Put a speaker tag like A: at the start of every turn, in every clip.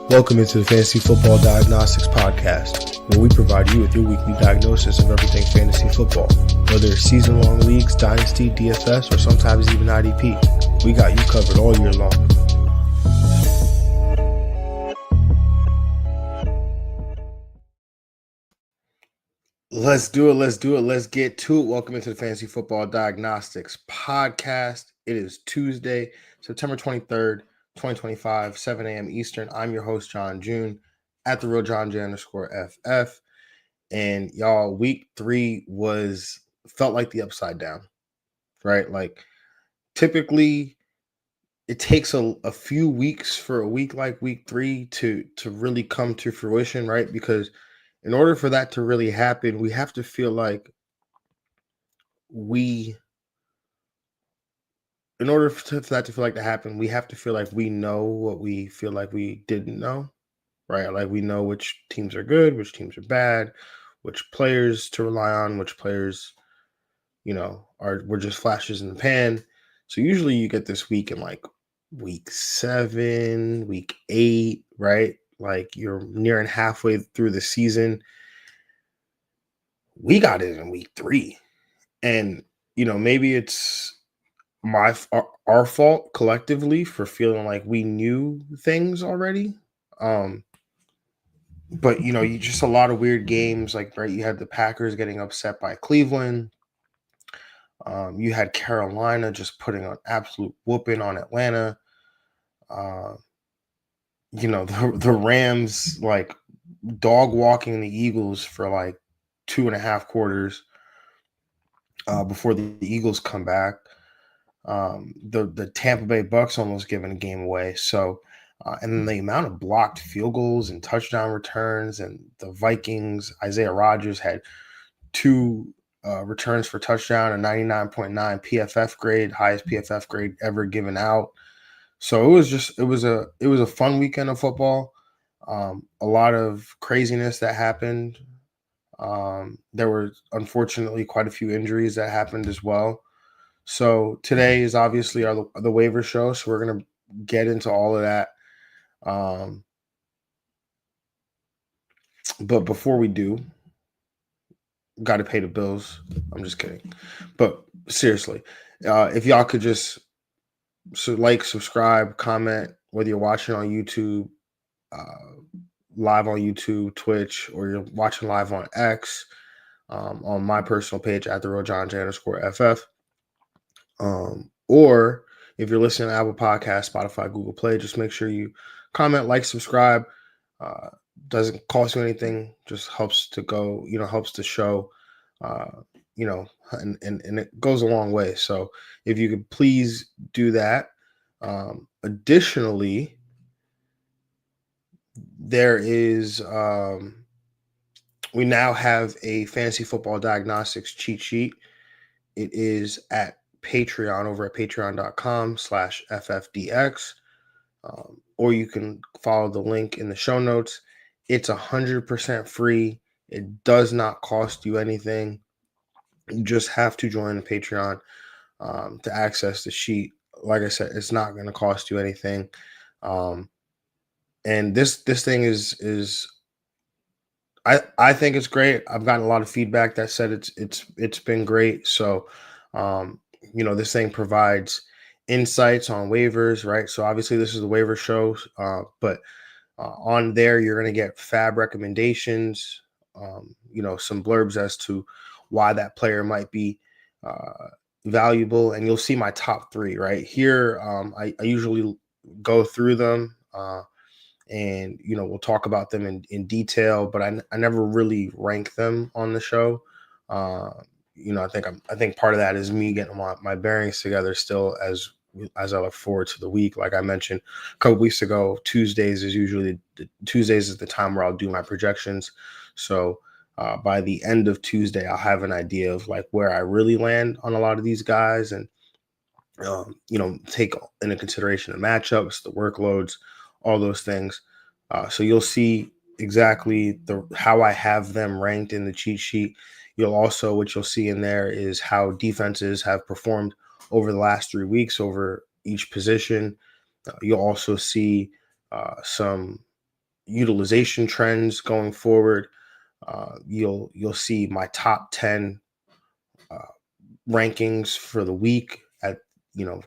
A: Welcome into the Fantasy Football Diagnostics Podcast, where we provide you with your weekly diagnosis of everything fantasy football. Whether it's season-long leagues, dynasty, DFS, or sometimes even IDP, we got you covered all year long. Let's do it. Let's get to it. Welcome into the Fantasy Football Diagnostics Podcast. It is Tuesday, September 23rd, 2025, 7 a.m. Eastern. I'm your host, Jon Jeune, at the real Jon Jeune _FF. And y'all, week 3 felt like the upside down, right? Like, typically, it takes a few weeks for a week like week 3 to really come to fruition, right? Because in order for that to really happen, we have to feel like we have to feel like we know what we feel like we didn't know, right? Like, we know which teams are good, which teams are bad, which players to rely on, which players, were just flashes in the pan. So usually you get this week in like week 7, week 8, right? Like, you're nearing halfway through the season. We got it in week 3. And, maybe it's our fault collectively for feeling like we knew things already. But you just a lot of weird games, like, right, you had the Packers getting upset by Cleveland. You had Carolina just putting an absolute whooping on Atlanta. The Rams, like, dog walking the Eagles for like 2.5 quarters before the Eagles come back. The Tampa Bay Bucks almost giving a game away. So, and then the amount of blocked field goals and touchdown returns, and the Vikings, Isaiah Rodgers had 2 returns for touchdown, a 99.9 PFF grade, highest PFF grade ever given out. So it was a fun weekend of football. A lot of craziness that happened. There were unfortunately quite a few injuries that happened as well. So today is obviously the waiver show, so we're gonna get into all of that. But before we do, got to pay the bills. I'm just kidding, but seriously, if y'all could just subscribe, comment, whether you're watching on YouTube, live on YouTube, Twitch, or you're watching live on X, on my personal page at the real Jon Jeune _FF. Or if you're listening to Apple Podcasts, Spotify, Google Play, just make sure you comment, like, subscribe. Doesn't cost you anything, just helps to go, helps to show, and it goes a long way. So if you could please do that. Additionally, there is, we now have a fantasy football diagnostics cheat sheet. It is at Patreon, over at patreon.com/FFDX. Or you can follow the link in the show notes. It's 100% free. It does not cost you anything. You just have to join the Patreon to access the sheet. Like I said, it's not going to cost you anything. And this thing is I think it's great. I've gotten a lot of feedback that said it's been great. So this thing provides insights on waivers, right? So obviously this is the waiver show, but on there you're going to get fab recommendations, some blurbs as to why that player might be valuable, and you'll see my top 3 right here. I usually go through them, and we'll talk about them in detail, but I never really rank them on the show. I think part of that is me getting my bearings together still as I look forward to the week. Like I mentioned a couple weeks ago, Tuesdays is the time where I'll do my projections. So by the end of Tuesday, I'll have an idea of like where I really land on a lot of these guys, and take into consideration the matchups, the workloads, all those things. So you'll see exactly how I have them ranked in the cheat sheet. What you'll see in there is how defenses have performed over the last 3 weeks over each position. You'll also see some utilization trends going forward. You'll see my top 10 uh, rankings for the week at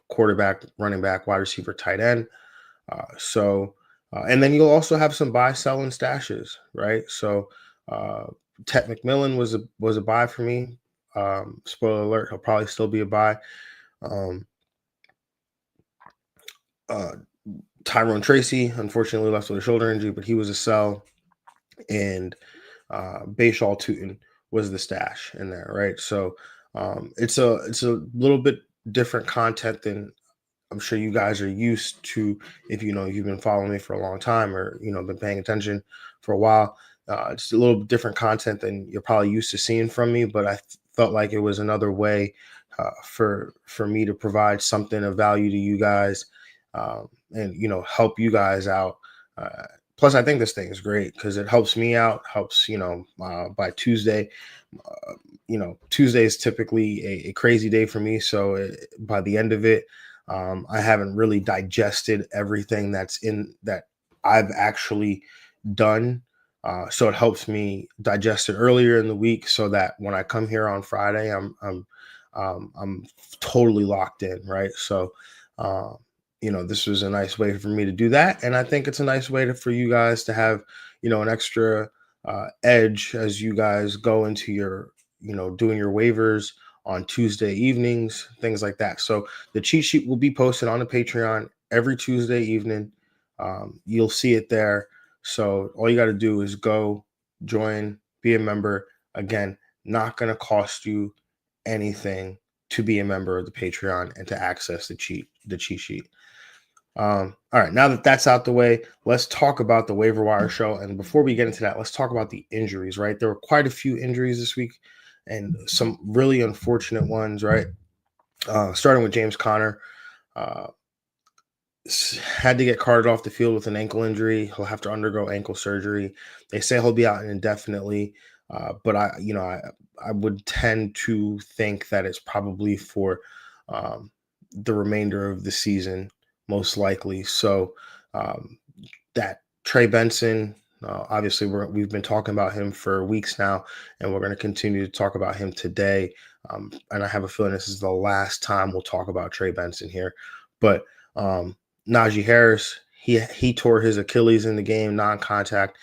A: quarterback, running back, wide receiver, tight end. And then you'll also have some buy, sell, and stashes, right? So uh, Tet McMillan was a buy for me. Spoiler alert, he'll probably still be a buy. Um, uh, Tyrone Tracy, unfortunately, left with a shoulder injury, but he was a sell. And Bayshaw Tootin was the stash in there, right? So it's a little bit different content than I'm sure you guys are used to if you've been following me for a long time or been paying attention for a while. It's a little different content than you're probably used to seeing from me, but I felt like it was another way for me to provide something of value to you guys, and help you guys out. Uh, Plus, I think this thing is great because it helps me out. Helps by Tuesday. Tuesday is typically a crazy day for me, so by the end of it, I haven't really digested everything that I've actually done. So it helps me digest it earlier in the week so that when I come here on Friday, I'm totally locked in, right? So, this was a nice way for me to do that. And I think it's a nice way for you guys to have, an extra edge as you guys go into your, doing your waivers on Tuesday evenings, things like that. So the cheat sheet will be posted on the Patreon every Tuesday evening. You'll see it there. So all you got to do is go join, be a member. Again, not going to cost you anything to be a member of the Patreon and to access the cheat sheet. All right, now that that's out the way, let's talk about the waiver wire show. And before we get into that, let's talk about the injuries, right? There were quite a few injuries this week and some really unfortunate ones, right? Starting with James Conner. Uh, had to get carted off the field with an ankle injury. He'll have to undergo ankle surgery. They say he'll be out indefinitely, but I would tend to think that it's probably for the remainder of the season, most likely. So um, that Trey Benson, obviously we've been talking about him for weeks now, and we're going to continue to talk about him today. And I have a feeling this is the last time we'll talk about Trey Benson here, but. Najee Harris, he tore his Achilles in the game, non-contact.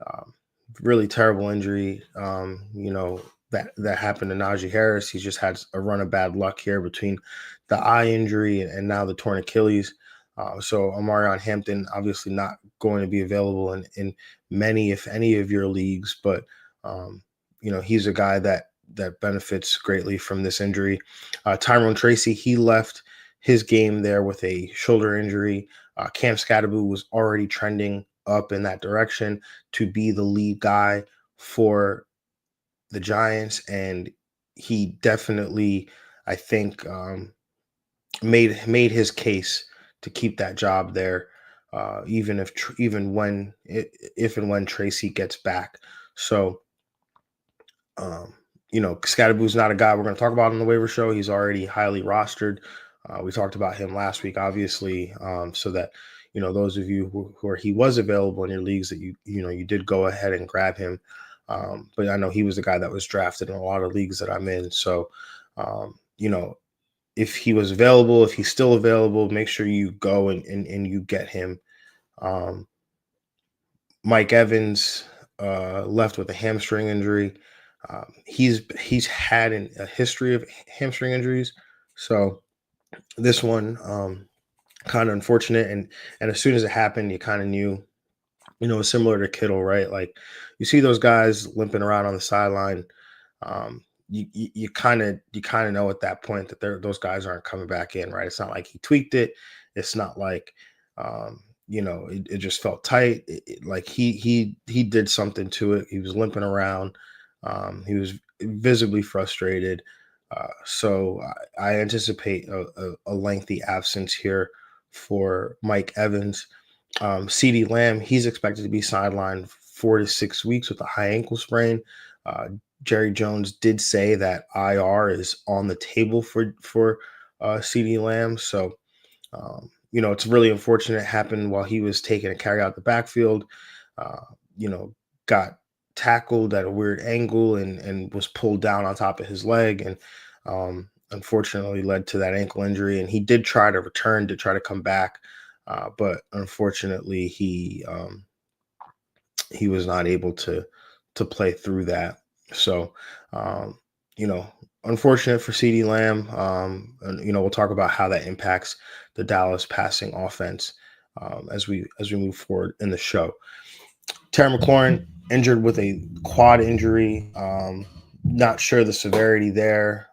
A: Um, Really terrible injury. That happened to Najee Harris. He's just had a run of bad luck here between the eye injury and now the torn Achilles. So Omarion Hampton obviously not going to be available in many, if any, of your leagues, but he's a guy that benefits greatly from this injury. Tyrone Tracy, he left his game there with a shoulder injury. Cam Scatterboo was already trending up in that direction to be the lead guy for the Giants, and he definitely, I think, made his case to keep that job there, even if and when Tracy gets back. So, Scatterboo's not a guy we're going to talk about on the waiver show. He's already highly rostered. We talked about him last week, obviously, so that those of you who he was available in your leagues that you did go ahead and grab him. But I know he was the guy that was drafted in a lot of leagues that I'm in. So, if he was available, if he's still available, make sure you go and you get him. Mike Evans left with a hamstring injury. He's had a history of hamstring injuries, so this one kind of unfortunate. And as soon as it happened, you kind of knew. It's similar to Kittle, right? Like you see those guys limping around on the sideline. You kind of know at that point that those guys aren't coming back in, right? It's not like he tweaked it. It's not like it just felt tight. Like he did something to it. He was limping around. He was visibly frustrated. So I anticipate a lengthy absence here for Mike Evans. CeeDee Lamb, he's expected to be sidelined 4 to 6 weeks with a high ankle sprain. Jerry Jones did say that IR is on the table for CeeDee Lamb. So, it's really unfortunate it happened while he was taking a carry out the backfield. uh, you know, got tackled at a weird angle and was pulled down on top of his leg, and unfortunately led to that ankle injury. And he did try to return to try to come back, but unfortunately he was not able to play through that. So, um, you know, unfortunate for CeeDee Lamb. And we'll talk about how that impacts the Dallas passing offense as we move forward in the show. Terry McLaurin injured with a quad injury. Not sure the severity there.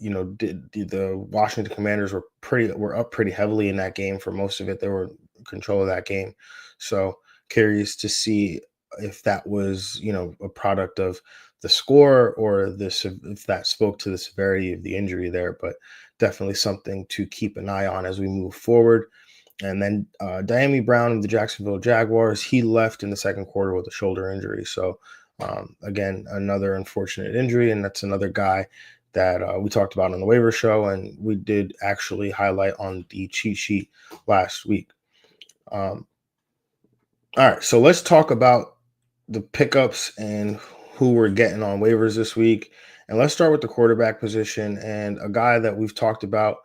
A: Did the Washington Commanders were up pretty heavily in that game for most of it. They were in control of that game. So curious to see if that was, a product of the score or if that spoke to the severity of the injury there, but definitely something to keep an eye on as we move forward. And then Diami Brown of the Jacksonville Jaguars, he left in the second quarter with a shoulder injury. So again, another unfortunate injury, and that's another guy that we talked about on the waiver show, and we did actually highlight on the cheat sheet last week. All right, so let's talk about the pickups and who we're getting on waivers this week. And let's start with the quarterback position, and a guy that we've talked about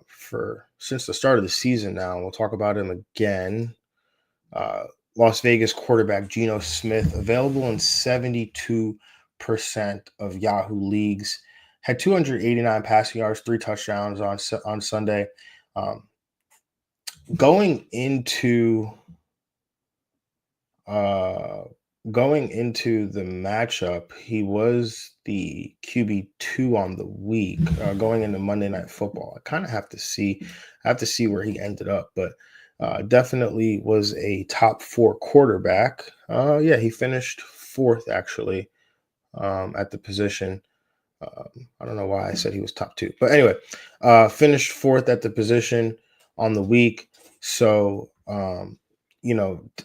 A: for since the start of the season now. We'll talk about him again. Uh, Las Vegas quarterback Geno Smith, available in 72% of Yahoo leagues, had 289 passing yards, 3 touchdowns on Sunday. Um, going into uh, Going into the matchup, he was the QB2 on the week. Going into Monday Night Football, I have to see where he ended up, but definitely was a top 4 quarterback. Yeah, he finished 4th actually at the position. I don't know why I said he was top 2, but anyway, finished 4th at the position on the week. So,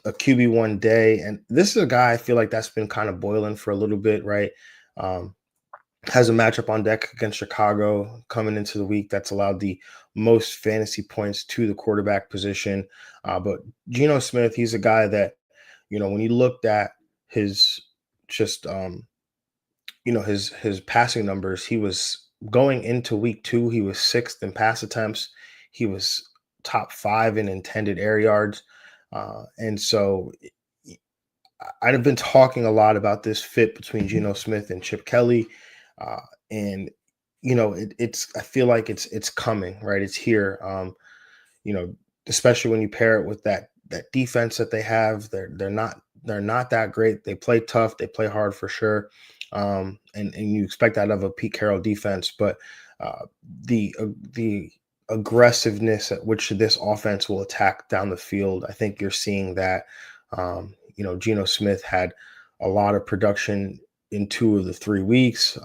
A: a QB1 day. And this is a guy I feel like that's been kind of boiling for a little bit, right? Um, has a matchup on deck against Chicago coming into the week that's allowed the most fantasy points to the quarterback position. But Geno Smith, he's a guy that, when you looked at his just his passing numbers, he was going into week 2, he was 6th in pass attempts, he was top 5 in intended air yards, and so I'd have been talking a lot about this fit between Geno Smith and Chip Kelly, and it's I feel like it's coming, right? It's here. You know, Especially when you pair it with that defense that they have. They're not that great. They play tough. They play hard for sure. And you expect that of a Pete Carroll defense, but the aggressiveness at which this offense will attack down the field, I think you're seeing that. Geno Smith had a lot of production in 2 of the 3 weeks.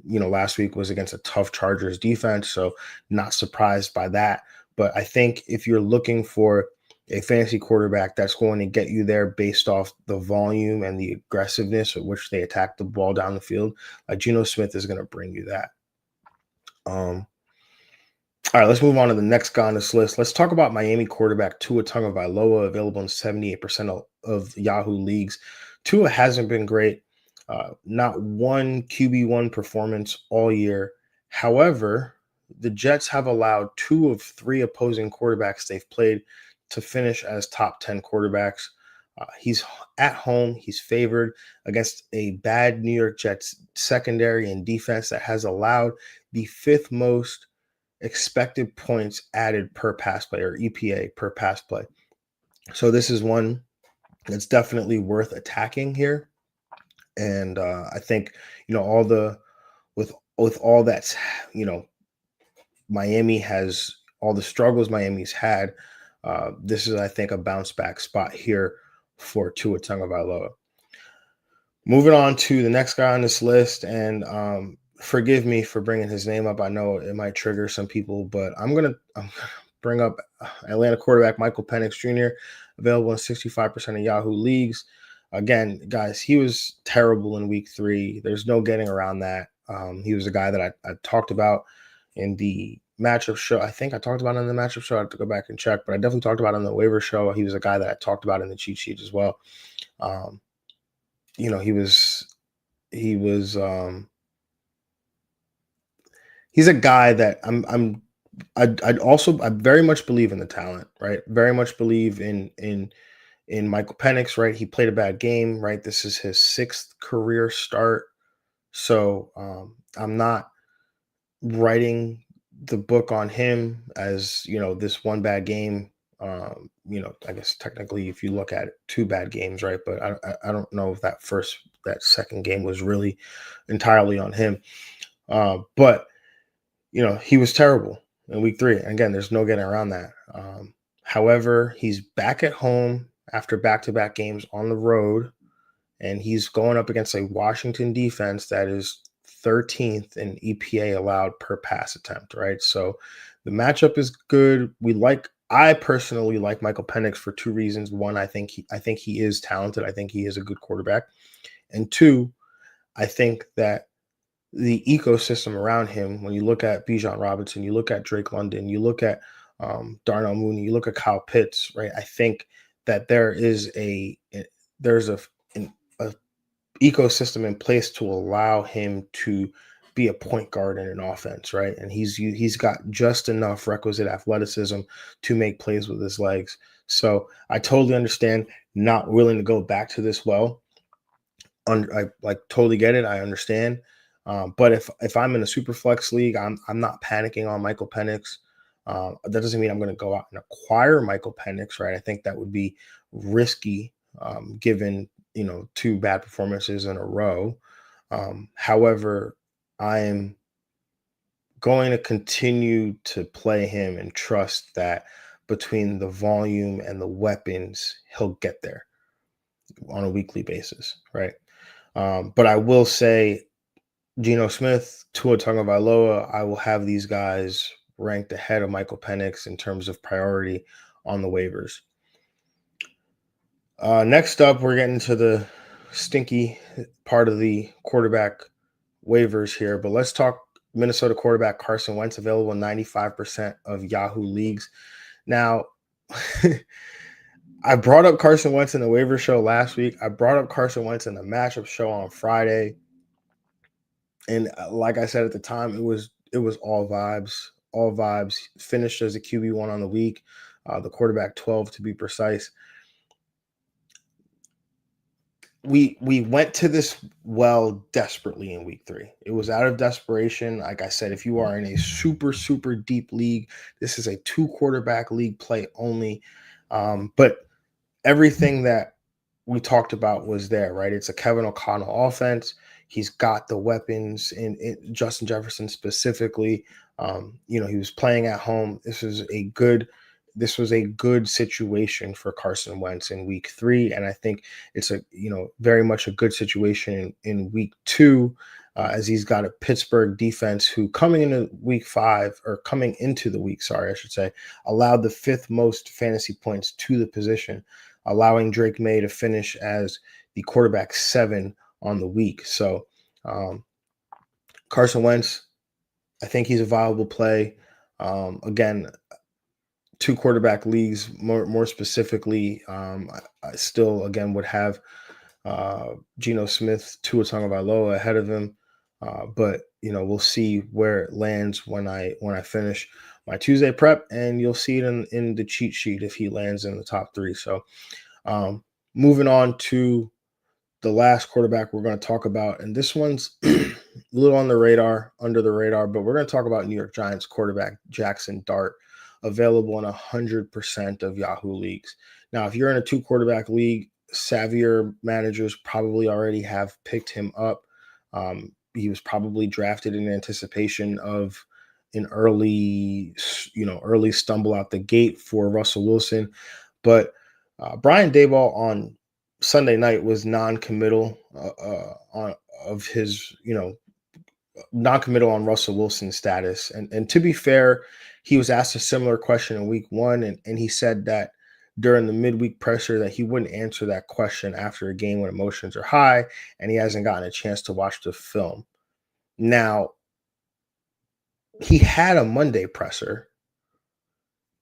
A: Last week was against a tough Chargers defense, so not surprised by that. But I think if you're looking for a fantasy quarterback that's going to get you there based off the volume and the aggressiveness at which they attack the ball down the field, Geno Smith is going to bring you that. All right, let's move on to the next guy on this list. Let's talk about Miami quarterback Tua Tagovailoa, available in 78% of Yahoo leagues. Tua hasn't been great. Not one QB1 performance all year. However, the Jets have allowed 2 of 3 opposing quarterbacks they've played to finish as top 10 quarterbacks. He's at home. He's favored against a bad New York Jets secondary and defense that has allowed the 5th most expected points added per pass play, or EPA per pass play. So this is one that's definitely worth attacking here. And I think, all the with all that's, Miami has all the struggles Miami's had. This is, I think, a bounce back spot here for Tua Tagovailoa. Moving on to the next guy on this list, and forgive me for bringing his name up. I know it might trigger some people, but I'm gonna bring up Atlanta quarterback Michael Penix Jr., available in 65% of Yahoo leagues. Again, guys, he was terrible in week 3. There's no getting around that. He was a guy that I talked about in the matchup show. I think I talked about it in the matchup show. I have to go back and check, but I definitely talked about it on the waiver show. He was a guy that I talked about in the cheat sheet as well. Um, you know, he was he's a guy that I very much believe in the talent, right? Very much believe in Michael Penix, right? He played a bad game, right? This is his 6th career start. So I'm not writing the book on him as, this one bad game. I guess technically if you look at it, 2 bad games, right? But I don't know if that second game was really entirely on him. But he was terrible in week 3. And again, there's no getting around that. However, he's back at home after back-to-back games on the road, and he's going up against a Washington defense that is 13th in EPA allowed per pass attempt, right? So the matchup is good. I personally like Michael Penix for 2 reasons. One, I think he is talented. I think he is a good quarterback. And 2, I think that the ecosystem around him, when you look at Bijan Robinson, you look at Drake London, you look at Darnell Mooney, you look at Kyle Pitts, right? I think that there's an a ecosystem in place to allow him to be a point guard in an offense, right? And he's got just enough requisite athleticism to make plays with his legs. So I totally understand not willing to go back to this well. I like totally get it. I understand. But if I'm in a super flex league, I'm not panicking on Michael Penix. That doesn't mean I'm going to go out and acquire Michael Penix, right? I think that would be risky, given 2 bad performances in a row. However, I am going to continue to play him and trust that between the volume and the weapons, he'll get there on a weekly basis, right? But I will say, Geno Smith, Tua Tagovailoa, I will have these guys ranked ahead of Michael Penix in terms of priority on the waivers. Next up, we're getting to the stinky part of the quarterback waivers here, but let's talk Minnesota quarterback Carson Wentz, available in 95% of Yahoo leagues. Now, I brought up Carson Wentz in the waiver show last week. I brought up Carson Wentz in the matchup show on Friday. And like I said at the time, it was all vibes. Finished as a QB1 on the week, the quarterback 12 to be precise. We went to this well desperately in week 3. It was out of desperation. Like I said, if you are in a super, super deep league, this is a 2 quarterback league play only. But everything that we talked about was there, right? It's a Kevin O'Connell offense. He's got the weapons in Justin Jefferson specifically. He was playing at home. This was a good situation for Carson Wentz in week 3. And I think it's very much a good situation in week 2, as he's got a Pittsburgh defense who coming into the week, I should say, allowed the 5th most fantasy points to the position, allowing Drake May to finish as the quarterback 7 on the week. So Carson Wentz, I think he's a viable play. Again, 2 quarterback leagues, more specifically, I still again would have Geno Smith, Tua Tagovailoa ahead of him. But we'll see where it lands when I finish my Tuesday prep, and you'll see it in the cheat sheet if he lands in the top 3. So moving on to the last quarterback we're going to talk about, and this one's a little under the radar, but we're going to talk about New York Giants quarterback Jackson Dart, available in 100% of Yahoo leagues. Now, if you're in a 2 quarterback league, savvier managers probably already have picked him up. He was probably drafted in anticipation of an early stumble out the gate for Russell Wilson, but Brian Daboll on Sunday night was non-committal non-committal on Russell Wilson's status. And to be fair, he was asked a similar question in week 1, and he said that during the midweek pressure that he wouldn't answer that question after a game when emotions are high, and he hasn't gotten a chance to watch the film. Now, he had a Monday presser,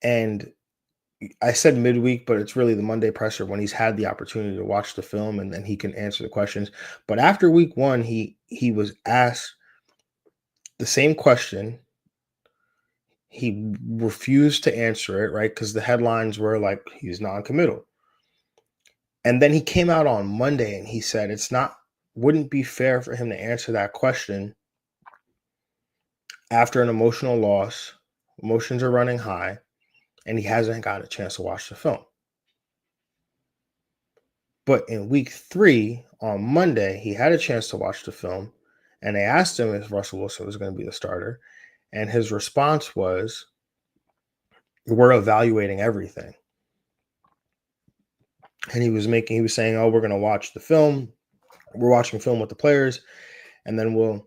A: and I said midweek, but it's really the Monday presser when he's had the opportunity to watch the film and then he can answer the questions. But after week one, he was asked the same question. He refused to answer it, right? Because the headlines were like he's non-committal. And then he came out on Monday and he said it's not wouldn't be fair for him to answer that question after an emotional loss. Emotions are running high, and he hasn't got a chance to watch the film. But in week 3, on Monday, he had a chance to watch the film, and they asked him if Russell Wilson was going to be the starter. And his response was, we're evaluating everything. And he was saying, oh, we're going to watch the film. We're watching film with the players, and then we'll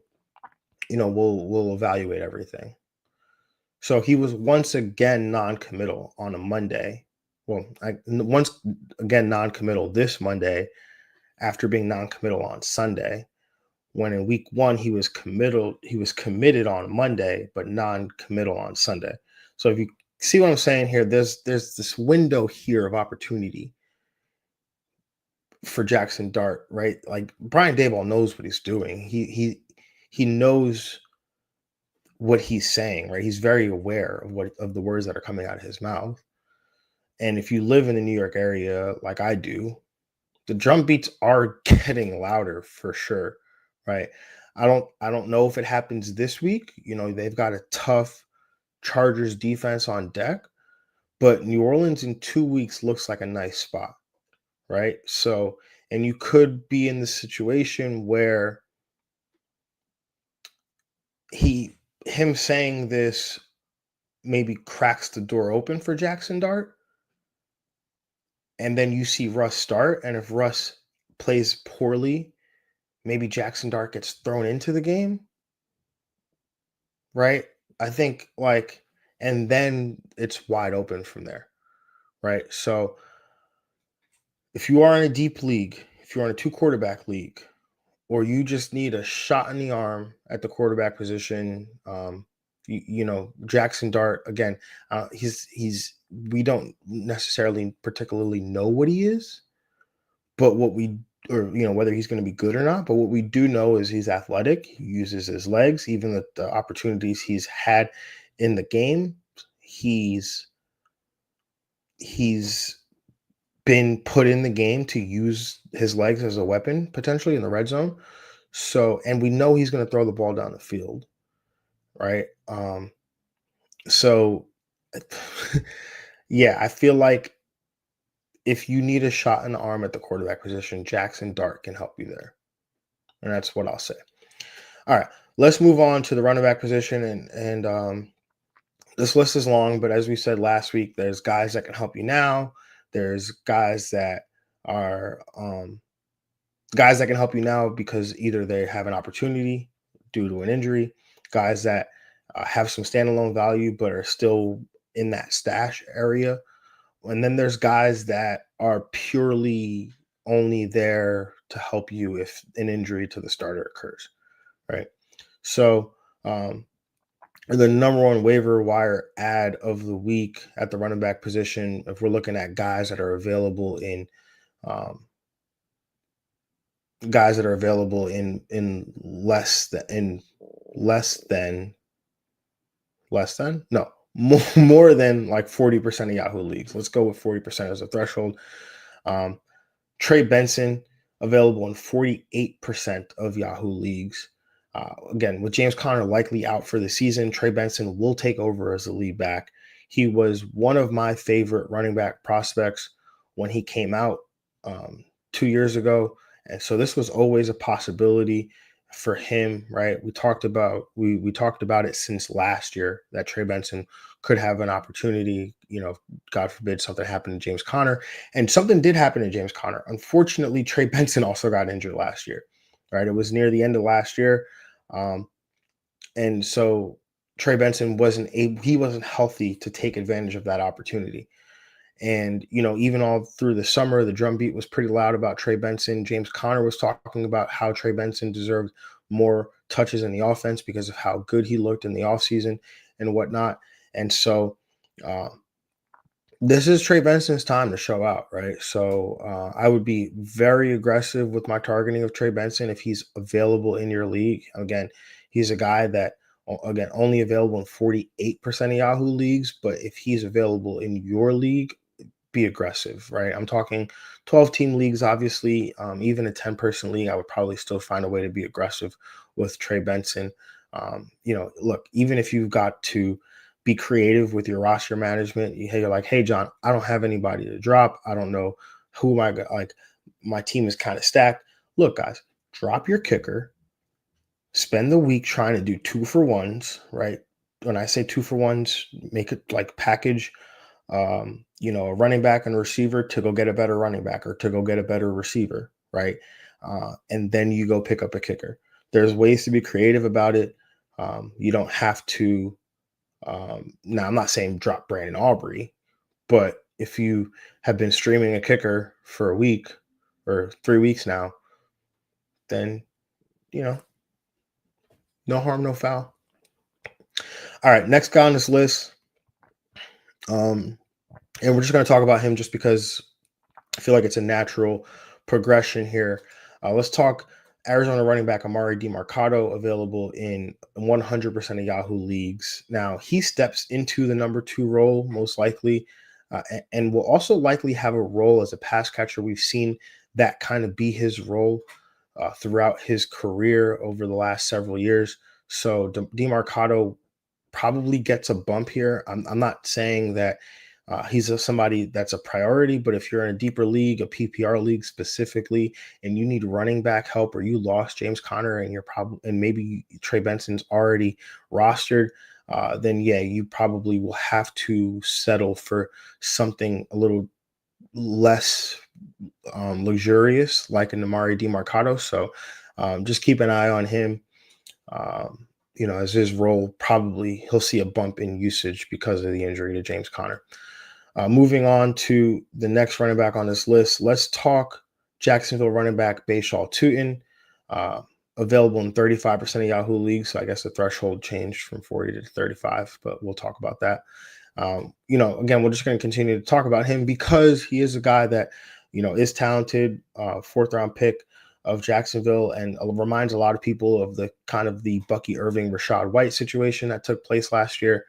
A: evaluate everything. So he was once again non-committal on a Monday. Well, once again non-committal this Monday after being non-committal on Sunday. When in week 1 he was committed on Monday, but non-committal on Sunday. So if you see what I'm saying here, there's this window here of opportunity for Jackson Dart, right? Like Brian Daboll knows what he's doing. He knows what he's saying, right? He's very aware of the words that are coming out of his mouth. And if you live in the New York area like I do, the drum beats are getting louder for sure, right? I don't know if it happens this week. They've got a tough Chargers defense on deck, but New Orleans in 2 weeks looks like a nice spot, right? So, and you could be in the situation where him saying this maybe cracks the door open for Jackson Dart, and then you see Russ start, and if Russ plays poorly, maybe Jackson Dart gets thrown into the game, right? I think and then it's wide open from there, right? So if you are in a deep league, if you're in a 2 quarterback league, or you just need a shot in the arm at the quarterback position, Jackson Dart again, we don't necessarily particularly know what he is, but whether he's going to be good or not. But what we do know is he's athletic. He uses his legs. Even the opportunities he's had in the game, he's been put in the game to use his legs as a weapon potentially in the red zone. So, and we know he's going to throw the ball down the field, right? So, yeah, I feel like if you need a shot in the arm at the quarterback position, Jackson Dart can help you there. And that's what I'll say. All right, let's move on to the running back position. And this list is long, but as we said last week, there's guys that can help you now. There's guys that can help you now because either they have an opportunity due to an injury, guys that have some standalone value but are still in that stash area. And then there's guys that are purely only there to help you if an injury to the starter occurs, right? So, the number one waiver wire ad of the week at the running back position, if we're looking at guys that are available um, in less than no more than like 40% of Yahoo leagues. Let's go with 40% as a threshold. Trey Benson available in 48% of Yahoo leagues. Again, with James Conner likely out for the season, Trey Benson will take over as the lead back. He was one of my favorite running back prospects when he came out 2 years ago. And so this was always a possibility for him, right? We talked about it since last year that Trey Benson could have an opportunity, God forbid something happened to James Conner. And something did happen to James Conner. Unfortunately, Trey Benson also got injured last year, right? It was near the end of last year. And so Trey Benson wasn't healthy to take advantage of that opportunity. And, even all through the summer, the drumbeat was pretty loud about Trey Benson. James Conner was talking about how Trey Benson deserved more touches in the offense because of how good he looked in the offseason and whatnot. And so uh, this is Trey Benson's time to show out, right? So I would be very aggressive with my targeting of Trey Benson if he's available in your league. Again, he's a guy that, again, only available in 48% of Yahoo leagues, but if he's available in your league, be aggressive, right? I'm talking 12 team leagues, obviously. Even a 10-person league, I would probably still find a way to be aggressive with Trey Benson. Look, even if you've got to be creative with your roster management, you're like, hey, John, I don't have anybody to drop. I don't know who am I like. My team is kind of stacked. Look, guys, drop your kicker. Spend the week trying to do 2-for-1s, right? When I say 2-for-1s, make it like package a running back and a receiver to go get a better running back or to go get a better receiver, right? And then you go pick up a kicker. There's ways to be creative about it. You don't have to. Now, I'm not saying drop Brandon Aubrey, but if you have been streaming a kicker for a week or 3 weeks now, then, no harm, no foul. All right, next guy on this list. And we're just going to talk about him just because I feel like it's a natural progression here. Let's talk Arizona running back Amari DiMercato, available in 100% of Yahoo leagues. Now, he steps into the number 2 role, most likely, and will also likely have a role as a pass catcher. We've seen that kind of be his role throughout his career over the last several years. So DiMercato probably gets a bump here. I'm not saying that he's somebody that's a priority, but if you're in a deeper league, a PPR league specifically, and you need running back help, or you lost James Conner and maybe Trey Benson's already rostered, then yeah, you probably will have to settle for something a little less luxurious, like an Amari DiMercato. So just keep an eye on him. As his role, probably he'll see a bump in usage because of the injury to James Conner. Moving on to the next running back on this list, let's talk Jacksonville running back Bashaw Tutin, available in 35% of Yahoo leagues. So I guess the threshold changed from 40 to 35, but we'll talk about that. Again, we're just going to continue to talk about him because he is a guy that, is talented, 4th round pick of Jacksonville, and reminds a lot of people of the kind of the Bucky Irving, Rachaad White situation that took place last year.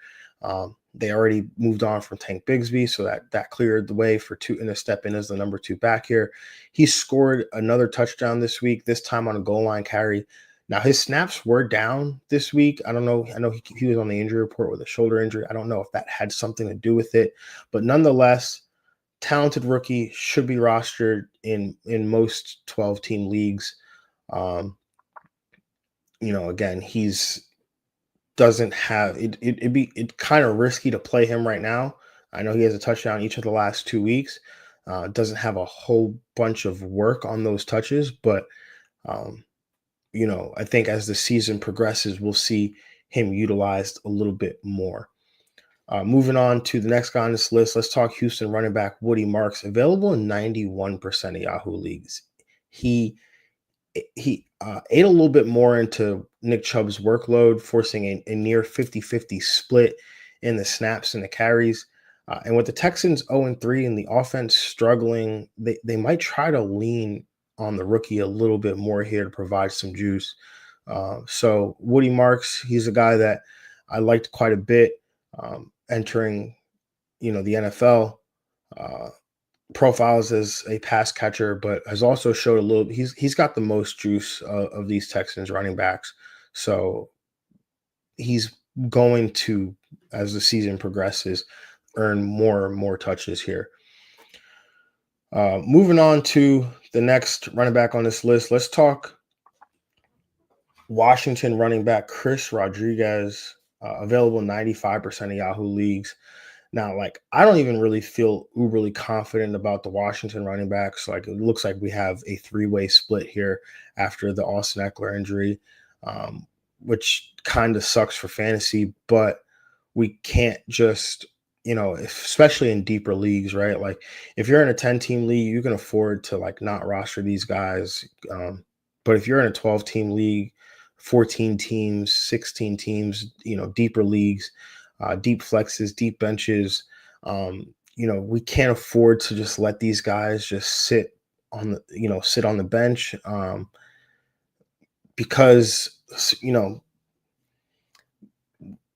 A: They already moved on from Tank Bigsby, so that cleared the way for Tutin to step in as the number 2 back here. He scored another touchdown this week, this time on a goal line carry. Now, his snaps were down this week. I don't know. I know he was on the injury report with a shoulder injury. I don't know if that had something to do with it, but nonetheless, talented rookie, should be rostered in most 12-team leagues. Again, he's doesn't have it. It'd be kind of risky to play him right now. I know he has a touchdown each of the last 2 weeks. Doesn't have a whole bunch of work on those touches, but I think as the season progresses, we'll see him utilized a little bit more. Moving on to the next guy on this list, let's talk Houston running back Woody Marks, available in 91% of Yahoo leagues. He ate a little bit more into Nick Chubb's workload, forcing a near 50-50 split in the snaps and the carries. And with the Texans 0-3 and the offense struggling, they might try to lean on the rookie a little bit more here to provide some juice. So Woody Marks, he's a guy that I liked quite a bit entering, the NFL. Profiles as a pass catcher, but has also showed a little. He's got the most juice of these Texans running backs, so he's going to, as the season progresses, earn more and more touches here. Moving on to the next running back on this list, let's talk Washington running back Chris Rodriguez, available 95% of Yahoo leagues. Now, I don't even really feel uberly confident about the Washington running backs. It looks like we have a 3-way split here after the Austin Eckler injury, which kind of sucks for fantasy, but we can't just, especially in deeper leagues, right? If you're in a 10-team league, you can afford to not roster these guys. But if you're in a 12-team league, 14 teams, 16 teams, deeper leagues, deep flexes, deep benches. We can't afford to just let these guys just sit on the bench, because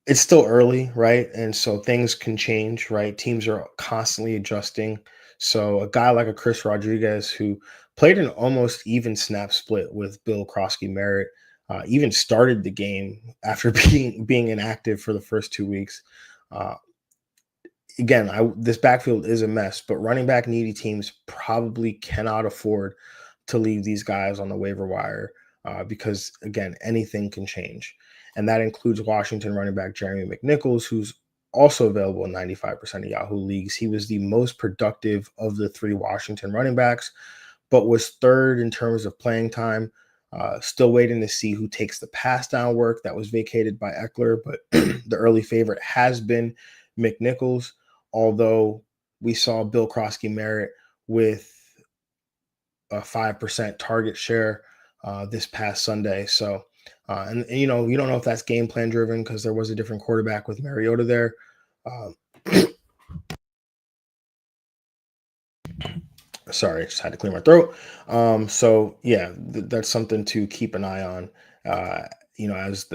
A: it's still early, right? And so things can change, right? Teams are constantly adjusting. So a guy like a Chris Rodriguez, who played an almost even snap split with Bill Krosky Merritt, even started the game after being inactive for the first 2 weeks. Uh, Again, this backfield is a mess, but running back needy teams probably cannot afford to leave these guys on the waiver wire, because again, anything can change, and that includes Washington running back Jeremy McNichols, who's also available in 95% of Yahoo leagues. He was the most productive of the three Washington running backs, but was third in terms of playing time. Still waiting to see who takes the pass down work that was vacated by Eckler, but the early favorite has been McNichols, although we saw Bill Krosky Merritt with a 5% target share this past Sunday. So, you don't know if that's game plan driven because there was a different quarterback with Mariota there. Um, Sorry, I just had to clear my throat. So yeah, that's something to keep an eye on. As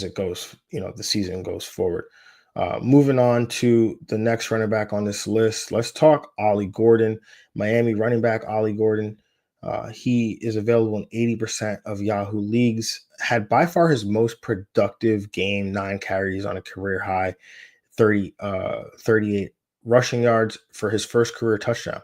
A: it goes, the season goes forward. Moving on to the next running back on this list, let's talk Ollie Gordon, Miami running back Ollie Gordon. He is available in 80% of Yahoo leagues. Had by far his most productive game, 9 carries on a career high, 38 rushing yards for his first career touchdown.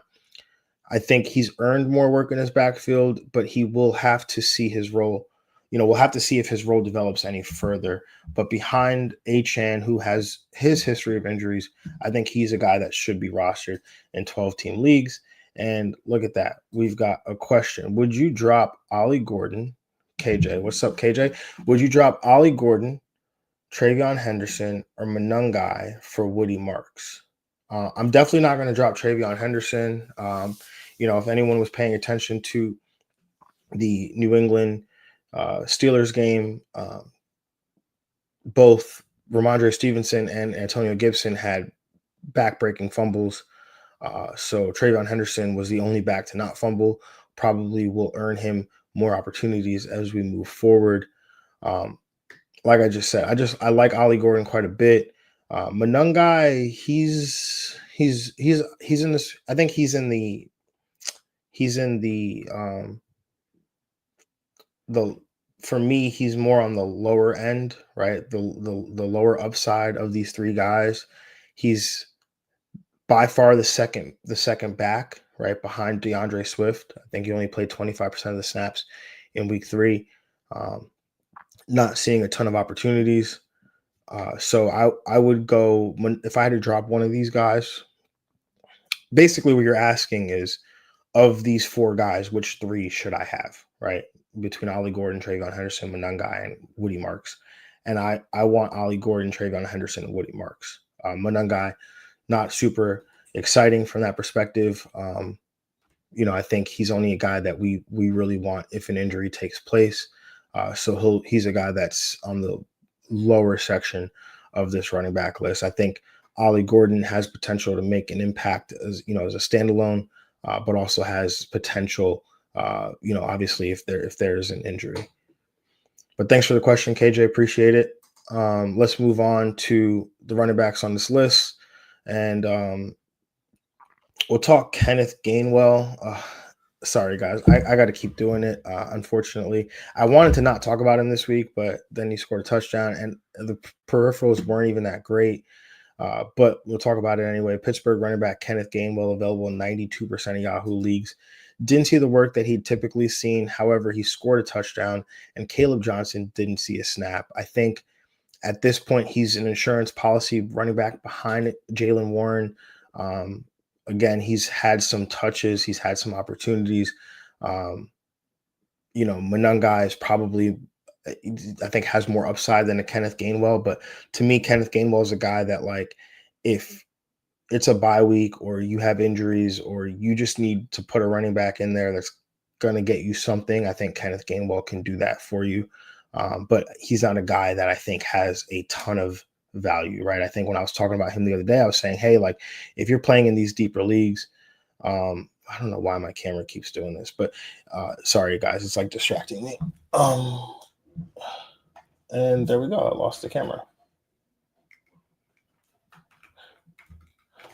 A: I think he's earned more work in his backfield, but he will have to see his role. We'll have to see if his role develops any further. But behind Achan, who has his history of injuries, I think he's a guy that should be rostered in 12-team leagues. And look at that. We've got a question. Would you drop Ollie Gordon? KJ, what's up, KJ? Would you drop Ollie Gordon, Travion Henderson, or Monungai for Woody Marks? I'm definitely not going to drop Travion Henderson. If anyone was paying attention to the New England Steelers game, both Ramondre Stevenson and Antonio Gibson had back-breaking fumbles. So Travion Henderson was the only back to not fumble. Probably will earn him more opportunities as we move forward. Um, like I just said, I like Ollie Gordon quite a bit. Monungai, he's in this. I think he's in the for me, he's more on the lower end, right? The lower upside of these three guys. He's by far the second back, right behind DeAndre Swift. I think he only played 25% of the snaps in week 3. Not seeing a ton of opportunities. So I would go, if I had to drop one of these guys. Basically, what you're asking is, of these 4 guys, which 3 should I have, right? Between Ollie Gordon, Travion Henderson, Monungai, and Woody Marks. And I want Ollie Gordon, Travion Henderson, and Woody Marks. Monungai, not super exciting from that perspective. I think he's only a guy that we really want if an injury takes place. So he's a guy that's on the lower section of this running back list. I think Ollie Gordon has potential to make an impact as a standalone, but also has potential, obviously if there's an injury. But thanks for the question, KJ. Appreciate it. Let's move on to the running backs on this list, and we'll talk Kenneth Gainwell. Sorry, guys. I got to keep doing it. Unfortunately, I wanted to not talk about him this week, but then he scored a touchdown, and the peripherals weren't even that great. But we'll talk about it anyway. Pittsburgh running back Kenneth Gainwell, available in 92% of Yahoo leagues. Didn't see the work that he'd typically seen. However, he scored a touchdown, and Caleb Johnson didn't see a snap. I think at this point, he's an insurance policy running back behind Jaylen Warren. Again, he's had some touches. He's had some opportunities. Monungai is probably, I think, has more upside than a Kenneth Gainwell. But to me, Kenneth Gainwell is a guy that, like, if it's a bye week or you have injuries or you just need to put a running back in there that's going to get you something, I think Kenneth Gainwell can do that for you. But he's not a guy that I think has a ton of value, right? I think when I was talking about him the other day, I was saying, hey, like if you're playing in these deeper leagues, I don't know why my camera keeps doing this, but sorry guys, it's like distracting me. And there we go. I lost the camera.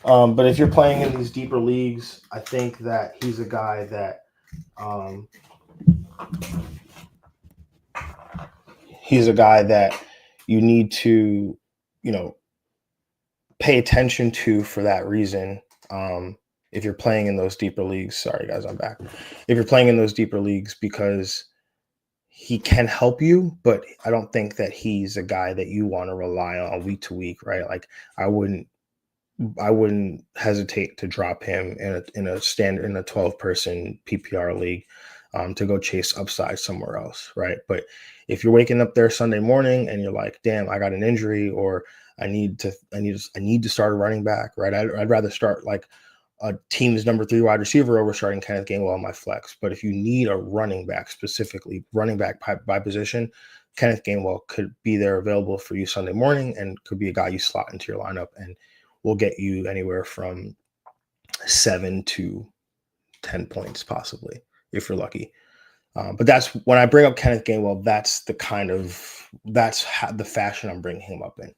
A: But if you're playing in these deeper leagues, I think that he's a guy that you need to, pay attention to for that reason. If you're playing in those deeper leagues, sorry guys, I'm back. If you're playing in those deeper leagues, because he can help you, but I don't think that he's a guy that you want to rely on week to week, right? Like I wouldn't hesitate to drop him in a 12-person PPR league to go chase upside somewhere else, right? But if you're waking up there Sunday morning and you're like, damn, I got an injury, or I need to start a running back, right? I'd rather start like a team's number 3 wide receiver over starting Kenneth Gainwell on my flex. But if you need a running back, specifically running back by position, Kenneth Gainwell could be there available for you Sunday morning and could be a guy you slot into your lineup and will get you anywhere from 7 to 10 points, possibly, if you're lucky. But that's when I bring up Kenneth Gainwell, that's the fashion I'm bringing him up in,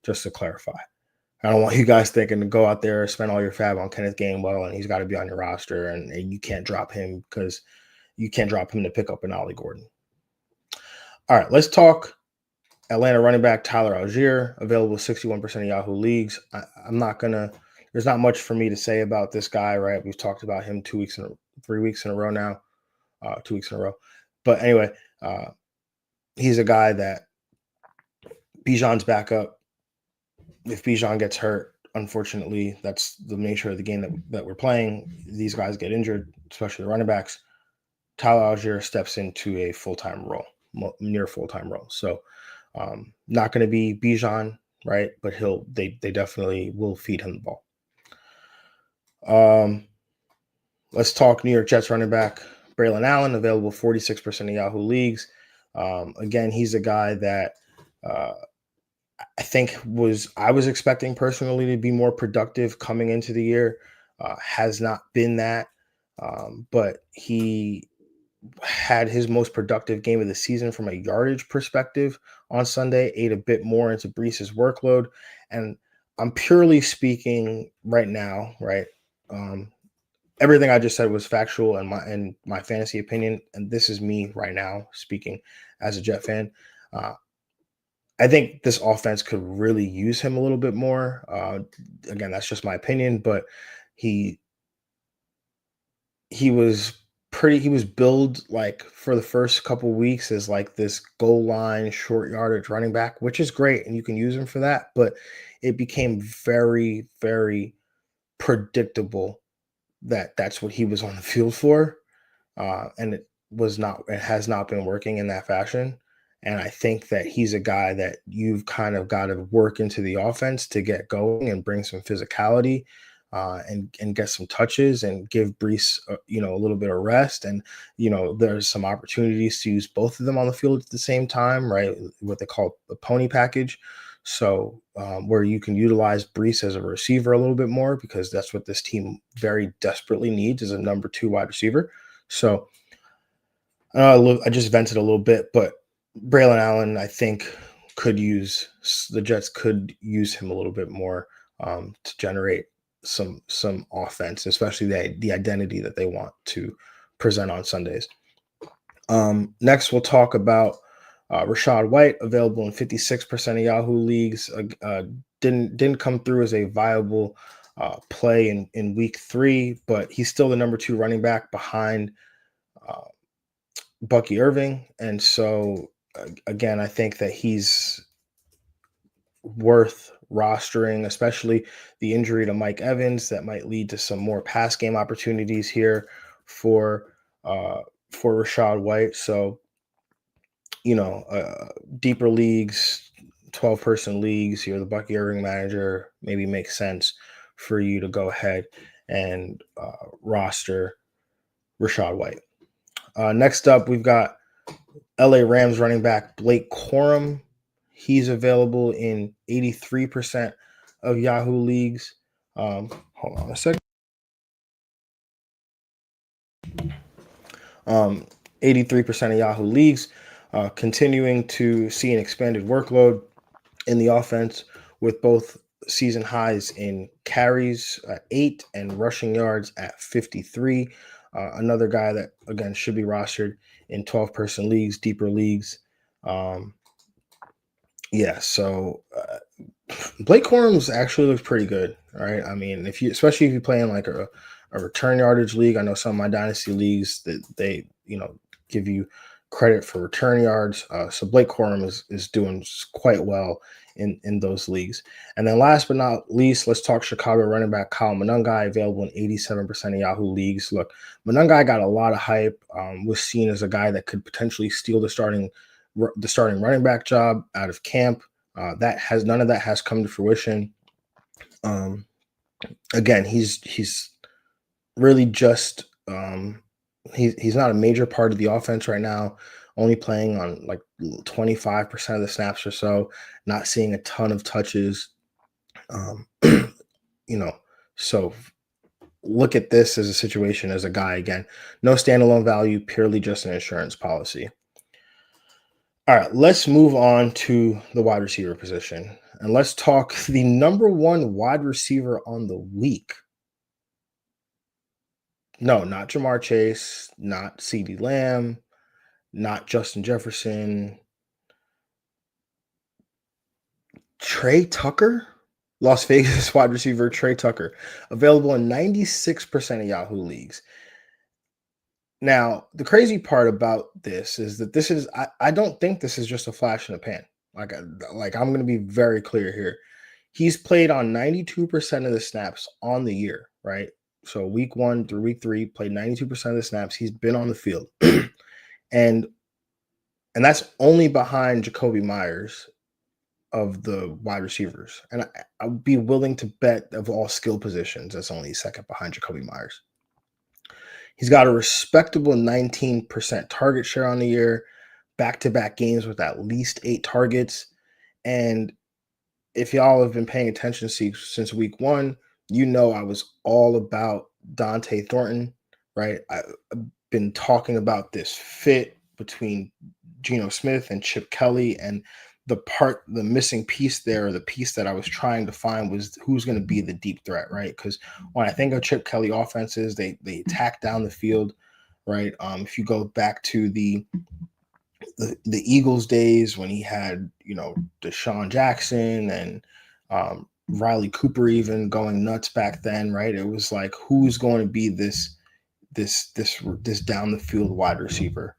A: just to clarify. I don't want you guys thinking to go out there, spend all your fab on Kenneth Gainwell, and he's got to be on your roster, and you can't drop him because you can't drop him to pick up an Ollie Gordon. All right, let's talk Atlanta running back Tyler Algier, available 61% of Yahoo leagues. There's not much for me to say about this guy, right? We've talked about him 3 weeks in a row now, 2 weeks in a row. But anyway, he's a guy that Bijan's backup. If Bijan gets hurt, unfortunately, that's the nature of the game that we're playing. These guys get injured, especially the running backs. Tyler Algier steps into a full-time role, near full-time role. So not going to be Bijan, right? But they definitely will feed him the ball. Let's talk New York Jets running back Braylon Allen, available 46% of Yahoo leagues. Again, he's a guy that I was expecting personally to be more productive coming into the year. Has not been that, but he had his most productive game of the season from a yardage perspective on Sunday, ate a bit more into Breece's workload. And I'm purely speaking right now, right? Everything I just said was factual and my fantasy opinion. And this is me right now speaking as a Jet fan. I think this offense could really use him a little bit more. Again, that's just my opinion, but he was billed like for the first couple weeks as like this goal line short yardage running back, which is great, and you can use him for that, but it became very, very predictable that that's what he was on the field for. And it has not been working in that fashion. And I think that he's a guy that you've kind of got to work into the offense to get going and bring some physicality and get some touches and give Breece, a little bit of rest. And, there's some opportunities to use both of them on the field at the same time, right? What they call the pony package. So where you can utilize Breece as a receiver a little bit more, because that's what this team very desperately needs, is a number 2 wide receiver. So I just vented a little bit, but Braylon Allen, I think, the Jets could use him a little bit more to generate some offense, especially the identity that they want to present on Sundays. Next, we'll talk about Rachaad White, available in 56% of Yahoo leagues. Didn't come through as a viable play in week 3, but he's still the number 2 running back behind Bucky Irving. And so, again, I think that he's worth rostering, especially the injury to Mike Evans that might lead to some more pass game opportunities here for Rachaad White. So, deeper leagues, 12-person leagues, you're the Bucky Irving manager, maybe makes sense for you to go ahead and roster Rachaad White. Next up, we've got LA Rams running back Blake Corum, he's available in 83% of Yahoo leagues. Hold on a second. 83% of Yahoo leagues, continuing to see an expanded workload in the offense with both season highs in carries at 8 and rushing yards at 53. Another guy that, again, should be rostered in 12-person leagues, deeper leagues. Yeah, so Blake Corums actually looks pretty good. All right. I mean, especially if you play in like a return yardage league, I know some of my dynasty leagues that they, give you credit for return yards. So Blake Corum is doing quite well in those leagues. And then last but not least, let's talk Chicago running back Kyle Monangai, available in 87% of Yahoo leagues. Look, Monangai got a lot of hype, was seen as a guy that could potentially steal the starting running back job out of camp. None of that has come to fruition. Again, he's really just he's not a major part of the offense right now. Only playing on like 25% of the snaps or so. Not seeing a ton of touches. You know, so look at this as a situation as a guy again. No standalone value, purely just an insurance policy. All right, let's move on to the wide receiver position. And let's talk the number one wide receiver on the week. No, not Jamar Chase, not CeeDee Lamb, not Justin Jefferson. Trey Tucker? Las Vegas wide receiver Trey Tucker. Available in 96% of Yahoo leagues. Now, the crazy part about this is that I don't think this is just a flash in the pan. Like I'm going to be very clear here. He's played on 92% of the snaps on the year, right? So week 1 through week 3, played 92% of the snaps. He's been on the field. and that's only behind Jacoby Myers of the wide receivers. And I would be willing to bet of all skill positions, that's only second behind Jacoby Myers. He's got a respectable 19% target share on the year, back-to-back games with at least 8 targets. And if y'all have been paying attention since week 1, I was all about Dante Thornton, right? I've been talking about this fit between Geno Smith and Chip Kelly, and the missing piece there, or the piece that I was trying to find, was who's going to be the deep threat, right? Because when I think of Chip Kelly offenses, they attack down the field, right? If you go back to the Eagles days when he had, Deshaun Jackson and Riley Cooper even going nuts back then, right? It was like, who's going to be this down the field wide receiver?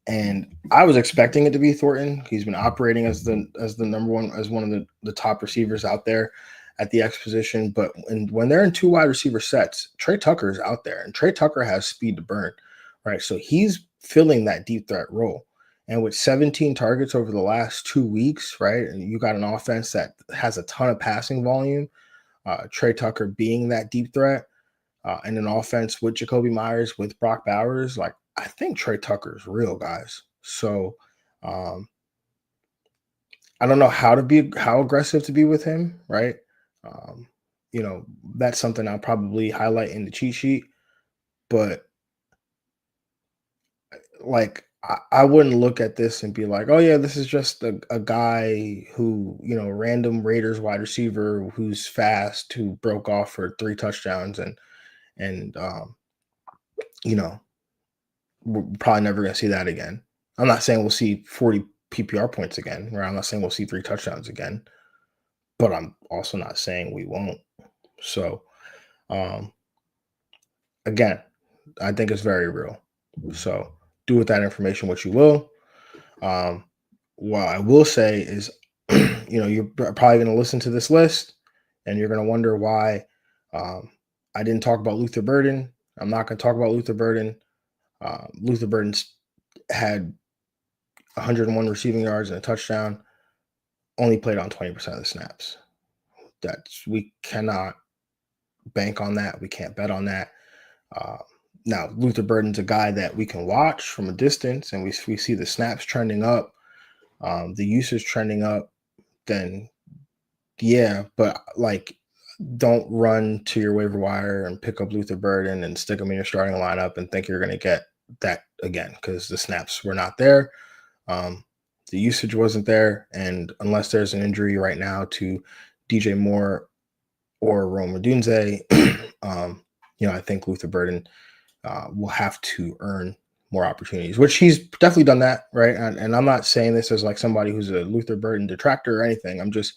A: And I was expecting it to be Thornton. He's been operating as the number one, as one of the top receivers out there at the X position. But when they're in 2 wide receiver sets, Trey Tucker is out there, and Trey Tucker has speed to burn, right? So he's filling that deep threat role. And with 17 targets over the last 2 weeks, right, and you got an offense that has a ton of passing volume, Trey Tucker being that deep threat, and an offense with Jacoby Myers, with Brock Bowers, like, I think Trey Tucker is real, guys. So I don't know how aggressive to be with him, right? Um, that's something I'll probably highlight in the cheat sheet, but like I wouldn't look at this and be like, oh yeah, this is just a guy who, random Raiders wide receiver who's fast, who broke off for 3 touchdowns and we're probably never going to see that again. I'm not saying we'll see 40 PPR points again, right? I'm not saying we'll see 3 touchdowns again, but I'm also not saying we won't. So, again, I think it's very real. So do with that information what you will. What I will say is, you're probably going to listen to this list and you're going to wonder why I didn't talk about Luther Burden. I'm not going to talk about Luther Burden. Luther Burden's had 101 receiving yards and a touchdown, only played on 20% of the snaps. We cannot bank on that. We can't bet on that. Now, Luther Burden's a guy that we can watch from a distance, and we see the snaps trending up, the usage trending up. Then, yeah, but like, don't run to your waiver wire and pick up Luther Burden and stick him in your starting lineup and think you're going to get that again, because the snaps were not there. The usage wasn't there, and unless there's an injury right now to DJ Moore or Rome Odunze, I think Luther Burden will have to earn more opportunities, which he's definitely done that, right? And I'm not saying this as like somebody who's a Luther Burden detractor or anything. I'm just,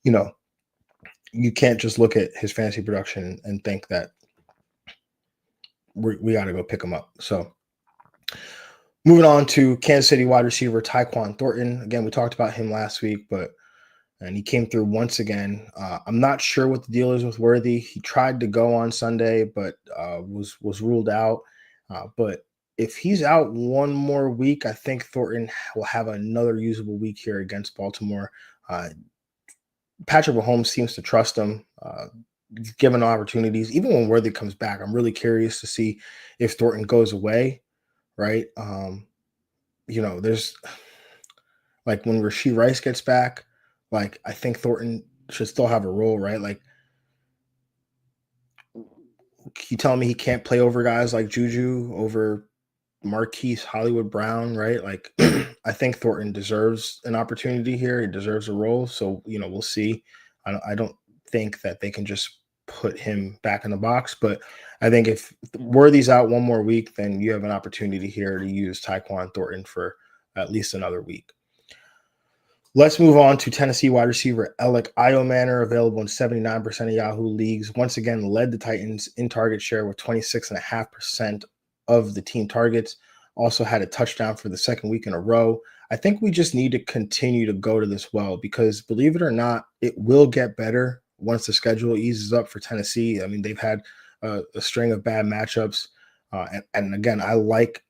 A: you can't just look at his fantasy production and think that we got to go pick him up. So moving on to Kansas City wide receiver Tyquan Thornton. Again, we talked about him last week, and he came through once again. I'm not sure what the deal is with Worthy. He tried to go on Sunday, but was ruled out. But if he's out one more week, I think Thornton will have another usable week here against Baltimore. Patrick Mahomes seems to trust him, given opportunities. Even when Worthy comes back, I'm really curious to see if Thornton goes away, right? There's like when Rashee Rice gets back, like I think Thornton should still have a role, right? Like, you telling me he can't play over guys like Juju, over Marquise Hollywood Brown, right? Like, I think Thornton deserves an opportunity here. He deserves a role. So, we'll see. I don't think that they can just put him back in the box, but I think if Worthy's out one more week, then you have an opportunity here to use Tyquan Thornton for at least another week. Let's move on to Tennessee wide receiver Alec Iomanner, available in 79% of Yahoo leagues. Once again, led the Titans in target share with 26.5% of the team targets. Also had a touchdown for the second week in a row. I think we just need to continue to go to this well, because believe it or not, it will get better once the schedule eases up for Tennessee. I mean, they've had a string of bad matchups. And again, I like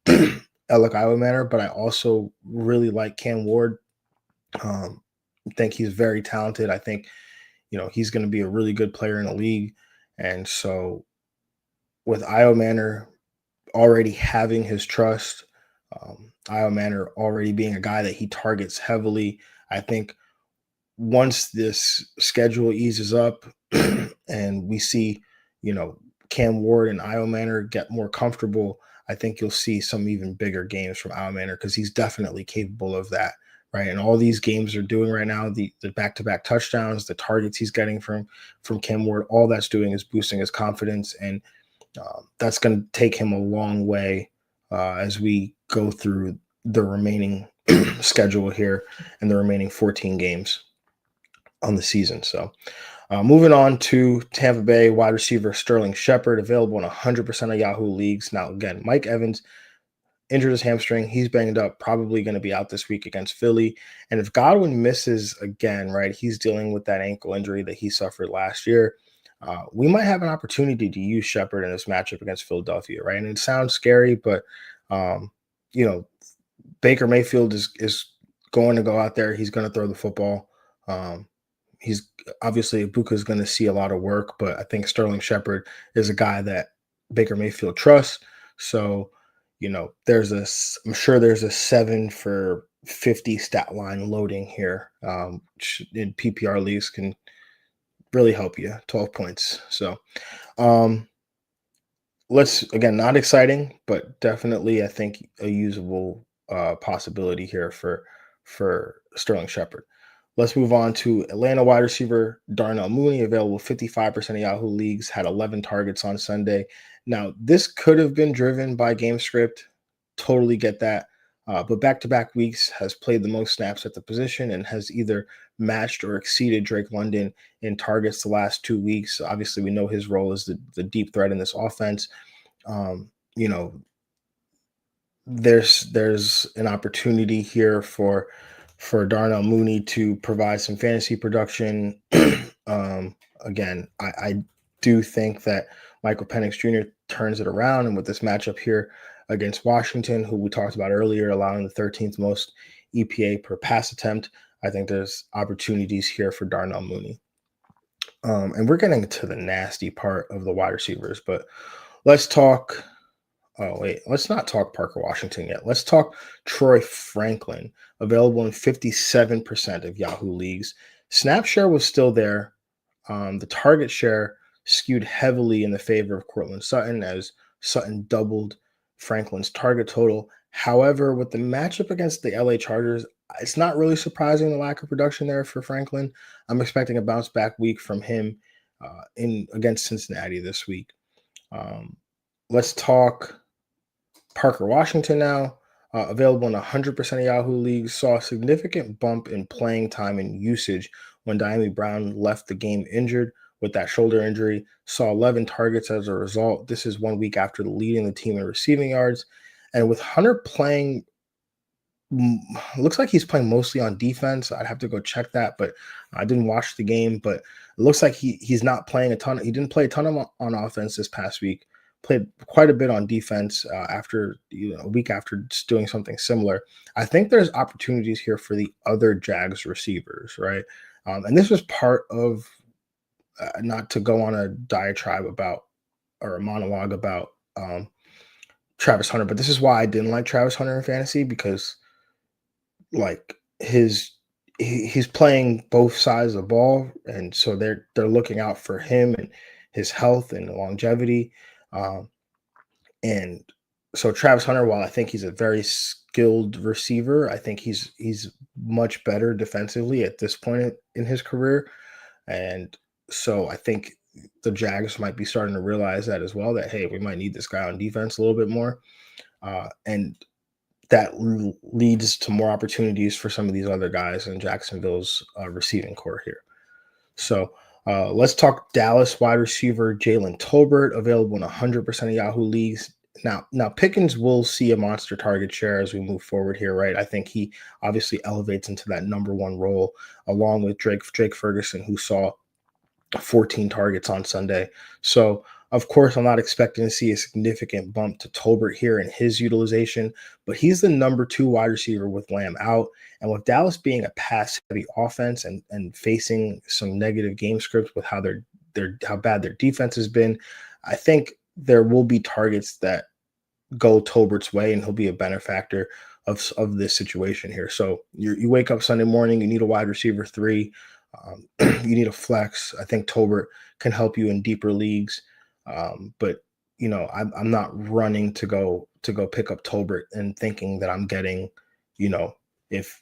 A: Alec Iomanner, but I also really like Cam Ward. I think he's very talented. I think, he's going to be a really good player in the league. And so with Iomanner already having his trust, Iomanner already being a guy that he targets heavily, I think once this schedule eases up and we see, Cam Ward and Iomanner get more comfortable, I think you'll see some even bigger games from Iomanner, because he's definitely capable of that. Right. And all these games are doing right now, the back-to-back touchdowns, the targets he's getting from Cam Ward, all that's doing is boosting his confidence. And that's going to take him a long way as we go through the remaining schedule here and the remaining 14 games on the season. So moving on to Tampa Bay wide receiver Sterling Shepard, available in 100% of Yahoo leagues. Now, again, Mike Evans injured his hamstring. He's banged up, probably going to be out this week against Philly. And if Godwin misses again, right, he's dealing with that ankle injury that he suffered last year. We might have an opportunity to use Shepard in this matchup against Philadelphia, right? And it sounds scary, but, Baker Mayfield is going to go out there. He's going to throw the football. He's obviously, Ibuka is going to see a lot of work, but I think Sterling Shepard is a guy that Baker Mayfield trusts. So, I'm sure there's a 7 for 50 stat line loading here, which in PPR leagues can really help you. 12 points. So, again, not exciting, but definitely, I think, a usable possibility here for Sterling Shepard. Let's move on to Atlanta wide receiver Darnell Mooney, available 55% of Yahoo leagues, had 11 targets on Sunday. Now, this could have been driven by game script. Totally get that. But back-to-back weeks has played the most snaps at the position and has either matched or exceeded Drake London in targets the last 2 weeks. Obviously, we know his role is the deep threat in this offense. There's an opportunity here for Darnell Mooney to provide some fantasy production. Again, I do think that Michael Penix Jr. turns it around, and with this matchup here against Washington, who we talked about earlier, allowing the 13th most EPA per pass attempt, I think there's opportunities here for Darnell Mooney. And we're getting to the nasty part of the wide receivers, but let's talk Oh, wait. Let's not talk Parker Washington yet. Let's talk Troy Franklin, available in 57% of Yahoo leagues. Snap share was still there. The target share skewed heavily in the favor of Cortland Sutton as Sutton doubled Franklin's target total. However, with the matchup against the LA Chargers, it's not really surprising the lack of production there for Franklin. I'm expecting a bounce back week from him in against Cincinnati this week. Um, let's talk Parker Washington now, available in 100% of Yahoo leagues, saw a significant bump in playing time and usage when Diami Brown left the game injured with that shoulder injury. Saw 11 targets as a result. This is 1 week after leading the team in receiving yards. And with Hunter playing, looks like he's playing mostly on defense. I'd have to go check that, but I didn't watch the game. But it looks like he's not playing a ton. He didn't play a ton on offense this past week. Played quite a bit on defense after a week after doing something similar. I think there's opportunities here for the other Jags receivers, right? And this was part of not to go on a diatribe about or a monologue about Travis Hunter, but this is why I didn't like Travis Hunter in fantasy, because like he's playing both sides of the ball, and so they're looking out for him and his health and longevity. And so Travis Hunter, while I think he's a very skilled receiver, I think he's much better defensively at this point in his career. And so I think the Jags might be starting to realize that as well, that, hey, we might need this guy on defense a little bit more. And that leads to more opportunities for some of these other guys in Jacksonville's receiving core here. So let's talk Dallas wide receiver Jalen Tolbert, available in 100% of Yahoo leagues. Now Pickens will see a monster target share as we move forward here, right? I think he obviously elevates into that number one role along with Drake Ferguson, who saw 14 targets on Sunday. So, of course, I'm not expecting to see a significant bump to Tolbert here in his utilization, but he's the number 2 wide receiver with Lamb out. And with Dallas being a pass-heavy offense and facing some negative game scripts with how how bad their defense has been, I think there will be targets that go Tolbert's way, and he'll be a benefactor of this situation here. So you wake up Sunday morning, you need a wide receiver 3. You need a flex. I think Tolbert can help you in deeper leagues. But I'm not running to go pick up Tolbert and thinking that I'm getting, if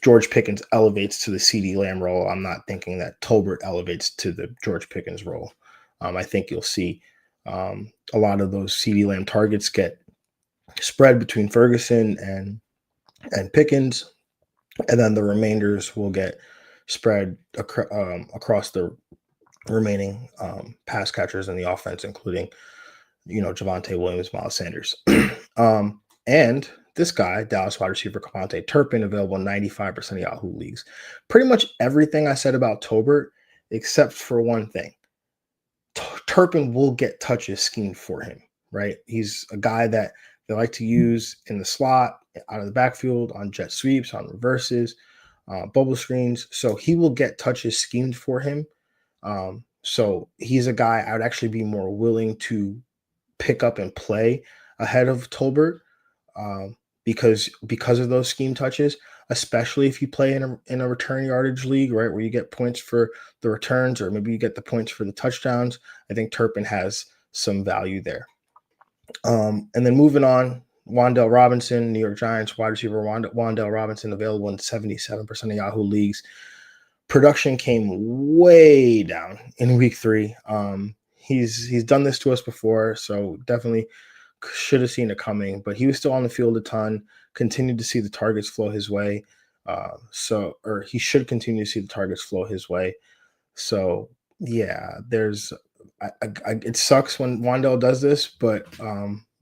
A: George Pickens elevates to the CeeDee Lamb role, I'm not thinking that Tolbert elevates to the George Pickens role. I think you'll see a lot of those CeeDee Lamb targets get spread between Ferguson and Pickens, and then the remainders will get spread across the remaining pass catchers in the offense, including, Javonte Williams, Miles Sanders. And this guy, Dallas wide receiver Cavante Turpin, available in 95% of Yahoo leagues. Pretty much everything I said about Tolbert, except for one thing. Turpin will get touches schemed for him, right? He's a guy that they like to use in the slot, out of the backfield, on jet sweeps, on reverses, bubble screens. So he will get touches schemed for him. So he's a guy I would actually be more willing to pick up and play ahead of Tolbert, because of those scheme touches, especially if you play in a return yardage league, right, where you get points for the returns, or maybe you get the points for the touchdowns. I think Turpin has some value there. And then moving on, Wan'Dale Robinson, New York Giants wide receiver Wan'Dale Robinson, available in 77% of Yahoo leagues. Production came way down in week 3. He's done this to us before, so definitely should have seen it coming, but he was still on the field a ton, continued to see the targets flow his way. Or he should continue to see the targets flow his way. So yeah, it sucks when Wan'Dale does this, but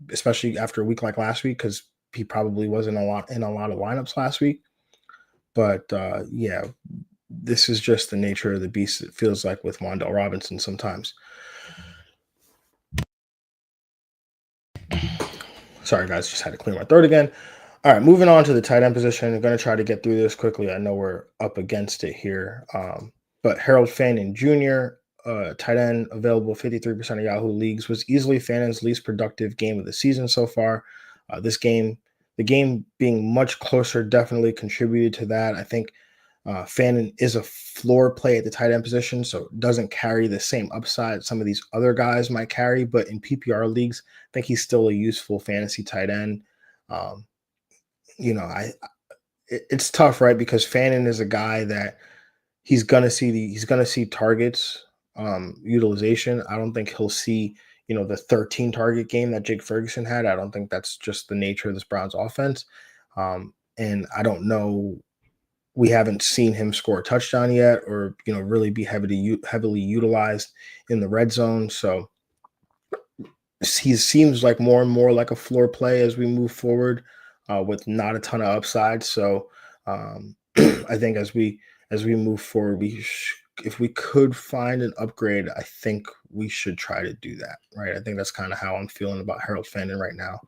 A: especially after a week like last week, because he probably wasn't in a lot of lineups last week. But yeah, this is just the nature of the beast, it feels like, with Wan'Dale Robinson sometimes. Sorry, guys, just had to clear my throat again. All right, moving on to the tight end position. I'm going to try to get through this quickly. I know we're up against it here. But Harold Fannin Jr., tight end available 53% of Yahoo leagues, was easily Fannon's least productive game of the season so far. The game being much closer definitely contributed to that. I think Fannin is a floor play at the tight end position, so it doesn't carry the same upside some of these other guys might carry. But in PPR leagues, I think he's still a useful fantasy tight end. Um, it's tough, right? Because Fannin is a guy that he's gonna see targets utilization. I don't think he'll see the 13 target game that Jake Ferguson had. I don't think that's just the nature of this Browns offense. And I don't know. We haven't seen him score a touchdown yet, or really be heavily utilized in the red zone. So he seems like more and more like a floor play as we move forward, with not a ton of upside. So I think as we move forward, if we could find an upgrade, I think we should try to do that. Right. I think that's kind of how I'm feeling about Harold Fannin right now.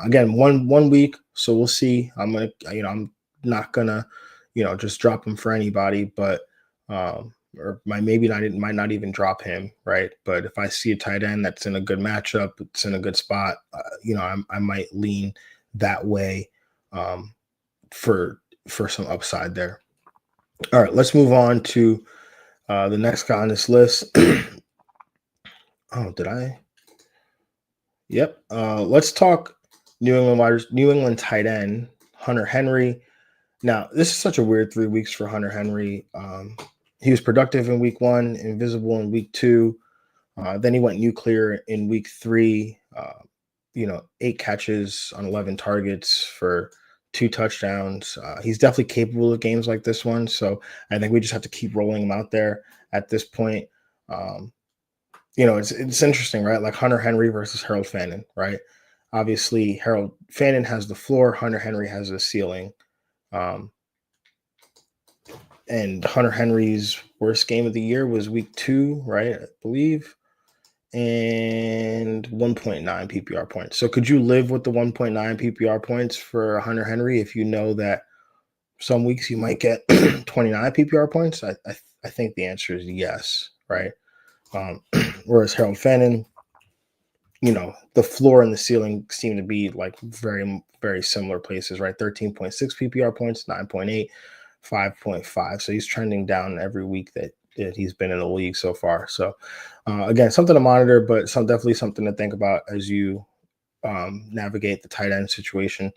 A: Again, one week, so we'll see. I'm not gonna, just drop him for anybody, but might not even drop him, right? But if I see a tight end that's in a good matchup, it's in a good spot, I might lean that way for some upside there. All right, let's move on to the next guy on this list. Oh, did I? Yep. Let's talk New England tight end Hunter Henry. Now, this is such a weird 3 weeks for Hunter Henry. He was productive in week 1, invisible in week 2. Then he went nuclear in week 3. 8 catches on 11 targets for 2 touchdowns. He's definitely capable of games like this one. So I think we just have to keep rolling him out there at this point. It's interesting, right? Like Hunter Henry versus Harold Fannin, right? Obviously, Harold Fannin has the floor. Hunter Henry has the ceiling. And Hunter Henry's worst game of the year was week 2, right? I believe. And 1.9 PPR points. So could you live with the 1.9 PPR points for Hunter Henry if you know that some weeks you might get 29 PPR points? I think the answer is yes, right? Whereas Harold Fannin, the floor and the ceiling seem to be like very, very similar places, right? 13.6 PPR points, 9.8, 5.5. So he's trending down every week that he's been in the league so far. So again, something to monitor, but definitely something to think about as you navigate the tight end situation.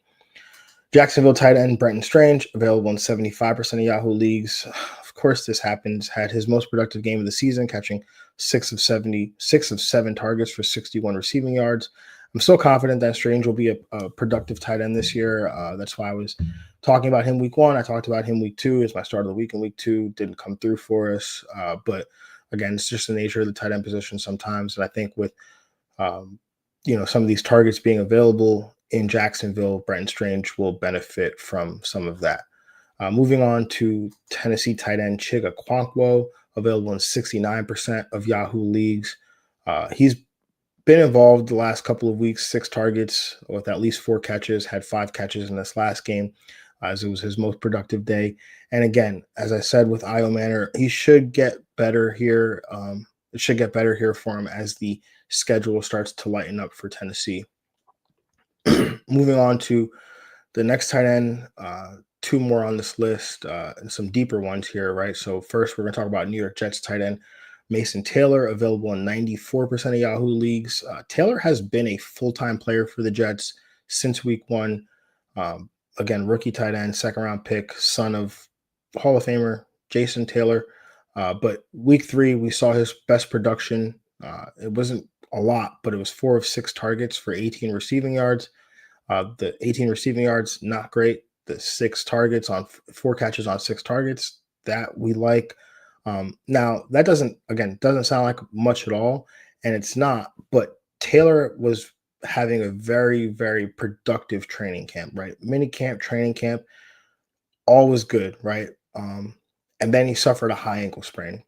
A: Jacksonville tight end Brenton Strange, available in 75% of Yahoo leagues. Of course, this happens. Had his most productive game of the season, catching 6 of 7 targets for 61 receiving yards. I'm so confident that Strange will be a productive tight end this year. That's why I was talking about him week 1. I talked about him week 2 as my start of the week in week 2. Didn't come through for us. But again, it's just the nature of the tight end position sometimes. And I think with, some of these targets being available in Jacksonville, Brenton Strange will benefit from some of that. Moving on to Tennessee tight end Chig Okonkwo, available in 69% of Yahoo leagues. He's been involved the last couple of weeks, 6 targets with at least 4 catches, had 5 catches in this last game, as it was his most productive day. And again, as I said with Io Manor, he should get better here. It should get better here for him as the schedule starts to lighten up for Tennessee. Moving on to the next tight end, 2 more on this list, and some deeper ones here, right? So first, we're going to talk about New York Jets tight end Mason Taylor, available in 94% of Yahoo leagues. Taylor has been a full-time player for the Jets since week 1. Again, rookie tight end, 2nd-round pick, son of Hall of Famer Jason Taylor. But week 3, we saw his best production. It wasn't a lot, but it was 4 of 6 targets for 18 receiving yards. The 18 receiving yards, not great. The 6 targets on 4 catches on 6 targets, that we like. Now that doesn't sound like much at all, and it's not. But Taylor was having a very, very productive training camp, right? Mini camp, training camp, all was good, right? And then he suffered a high ankle sprain.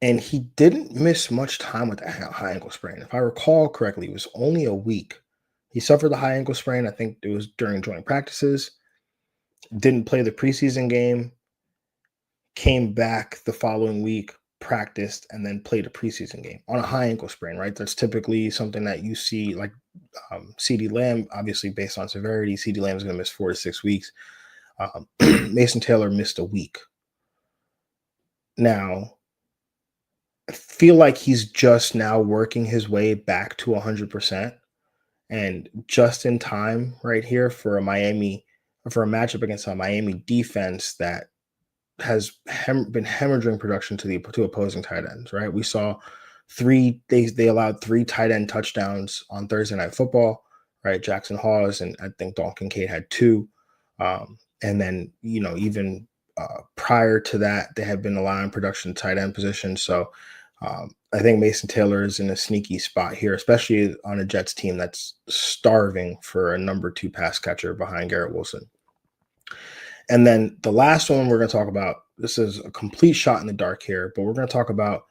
A: And he didn't miss much time with the high ankle sprain. If I recall correctly, it was only a week. He suffered the high ankle sprain. I think it was during joint practices. Didn't play the preseason game. Came back the following week, practiced, and then played a preseason game on a high ankle sprain, right? That's typically something that you see, like CD Lamb, obviously based on severity. CD Lamb is going to miss 4 to 6 weeks. Mason Taylor missed a week. Now, I feel like he's just now working his way back to 100% and just in time right here for a matchup against a Miami defense that has been hemorrhaging production to opposing tight ends, right? We saw they allowed 3 tight end touchdowns on Thursday Night Football, right? Jackson Hawes and I think Dalton Kincaid had 2. And then, even prior to that, they had been allowing production tight end position. So I think Mason Taylor is in a sneaky spot here, especially on a Jets team that's starving for a number 2 pass catcher behind Garrett Wilson. And then the last one we're going to talk about, this is a complete shot in the dark here, but we're going to talk about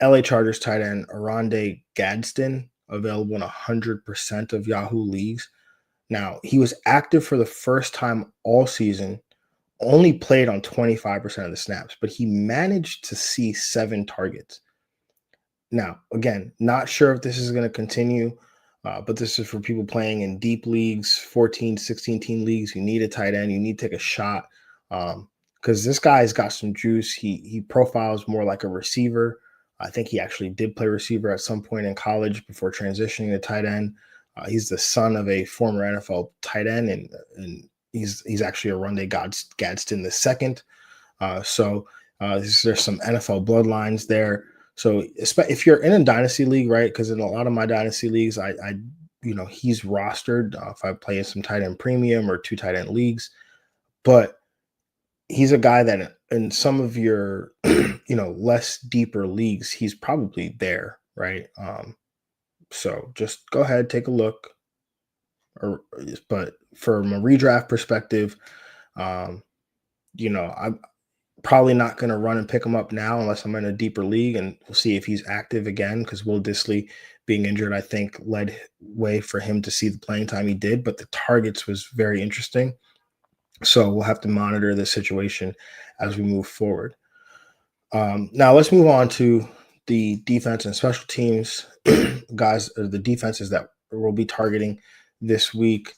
A: LA Chargers tight end Oronde Gadsden, available in 100% of Yahoo leagues. Now, he was active for the first time all season, only played on 25% of the snaps, but he managed to see 7 targets. Now, again, not sure if this is going to continue, but this is for people playing in deep leagues, 14, 16-team leagues. You need a tight end. You need to take a shot because this guy's got some juice. He profiles more like a receiver. I think he actually did play receiver at some point in college before transitioning to tight end. He's the son of a former NFL tight end, and he's actually a Oronde Gadsden the second. So there's some NFL bloodlines there. So if you're in a dynasty league, right? Because in a lot of my dynasty leagues, I he's rostered if I play in some tight end premium or 2 tight end leagues, but he's a guy that in some of your less deeper leagues, he's probably there, right? So just go ahead, take a look. But from a redraft perspective, I'm probably not going to run and pick him up now unless I'm in a deeper league, and we'll see if he's active again because Will Dissly being injured, I think, led way for him to see the playing time he did, but the targets was very interesting. So we'll have to monitor this situation as we move forward. Now let's move on to the defense and special teams guys, the defenses that we'll be targeting this week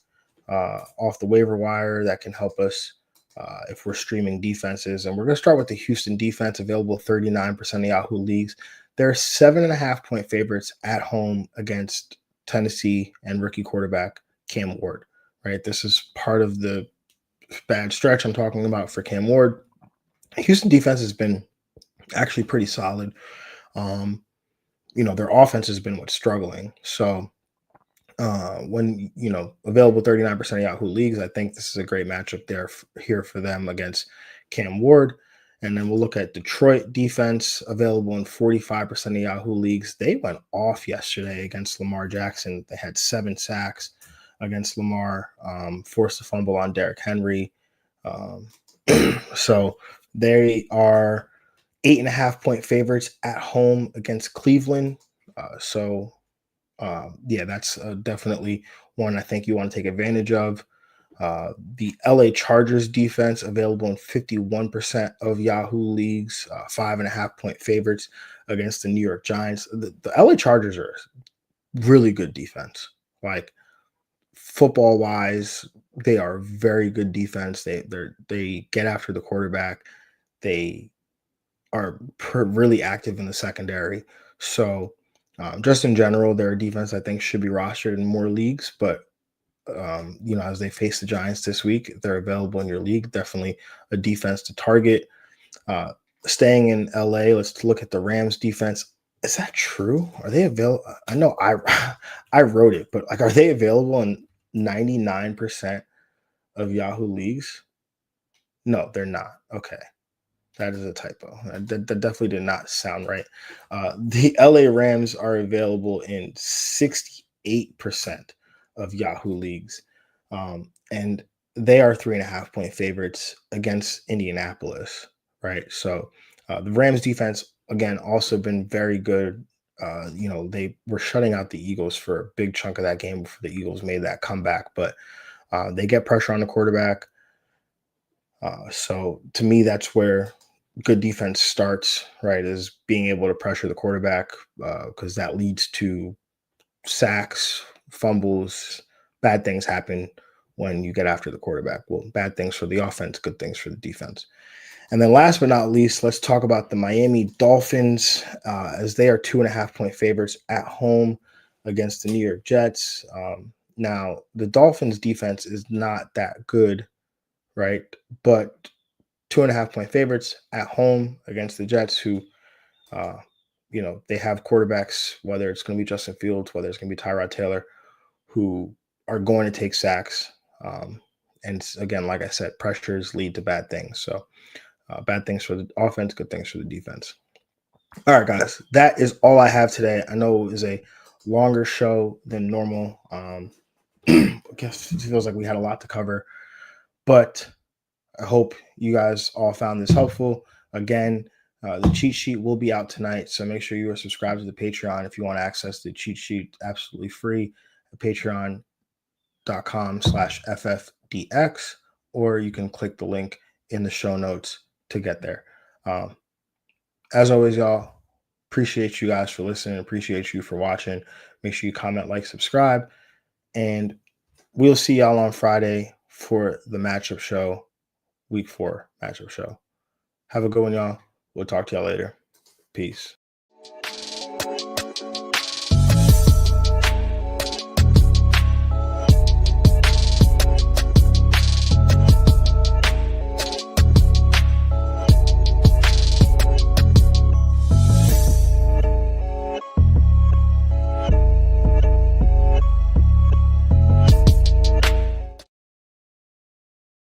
A: off the waiver wire that can help us if we're streaming defenses. And we're going to start with the Houston defense, available 39% of Yahoo leagues. They're 7.5-point favorites at home against Tennessee and rookie quarterback Cam Ward, right? This is part of the bad stretch I'm talking about for Cam Ward. Houston defense has been actually pretty solid. Their offense has been what's struggling. So when available 39% of Yahoo leagues, I think this is a great matchup here for them against Cam Ward. And then we'll look at Detroit defense, available in 45% of Yahoo leagues. They went off yesterday against Lamar Jackson. They had 7 sacks against Lamar, forced a fumble on Derrick Henry. So they are 8.5-point favorites at home against Cleveland. That's definitely one I think you want to take advantage of. The LA Chargers defense, available in 51% of Yahoo leagues, 5.5-point favorites against the New York Giants. The LA Chargers are really good defense. Like football wise, they are very good defense. They get after the quarterback. They are really active in the secondary. So just in general, their defense, I think, should be rostered in more leagues. But, as they face the Giants this week, they're available in your league. Definitely a defense to target. Staying in LA, let's look at the Rams defense. Is that true? Are they available? I know I wrote it, but are they available in 99% of Yahoo leagues? No, they're not. Okay. That is a typo. That definitely did not sound right. The LA Rams are available in 68% of Yahoo leagues. And they are 3.5-point favorites against Indianapolis, right? So the Rams defense, again, also been very good. They were shutting out the Eagles for a big chunk of that game before the Eagles made that comeback, but they get pressure on the quarterback. So to me, that's where good defense starts, right, is being able to pressure the quarterback, because that leads to sacks, fumbles, bad things happen when you get after the quarterback. Well, bad things for the offense, good things for the defense. And then last but not least, let's talk about the Miami Dolphins, as they are 2.5-point favorites at home against the New York Jets. Now, the Dolphins defense is not that good, right? But 2.5-point favorites at home against the Jets, who, uh, they have quarterbacks, whether it's going to be Justin Fields, whether it's going to be Tyrod Taylor, who are going to take sacks. And again, like I said, pressures lead to bad things. So bad things for the offense, good things for the defense. All right, guys, that is all I have today. I know it is a longer show than normal. I guess it feels like we had a lot to cover, but I hope you guys all found this helpful. Again, the cheat sheet will be out tonight, so make sure you are subscribed to the Patreon if you want to access the cheat sheet absolutely free at patreon.com/FFDX, or you can click the link in the show notes to get there. As always, y'all, appreciate you guys for listening. Appreciate you for watching. Make sure you comment, like, subscribe, and we'll see y'all on Friday for the matchup show, week 4 matchup show. Have a good one, y'all. We'll talk to y'all later. Peace.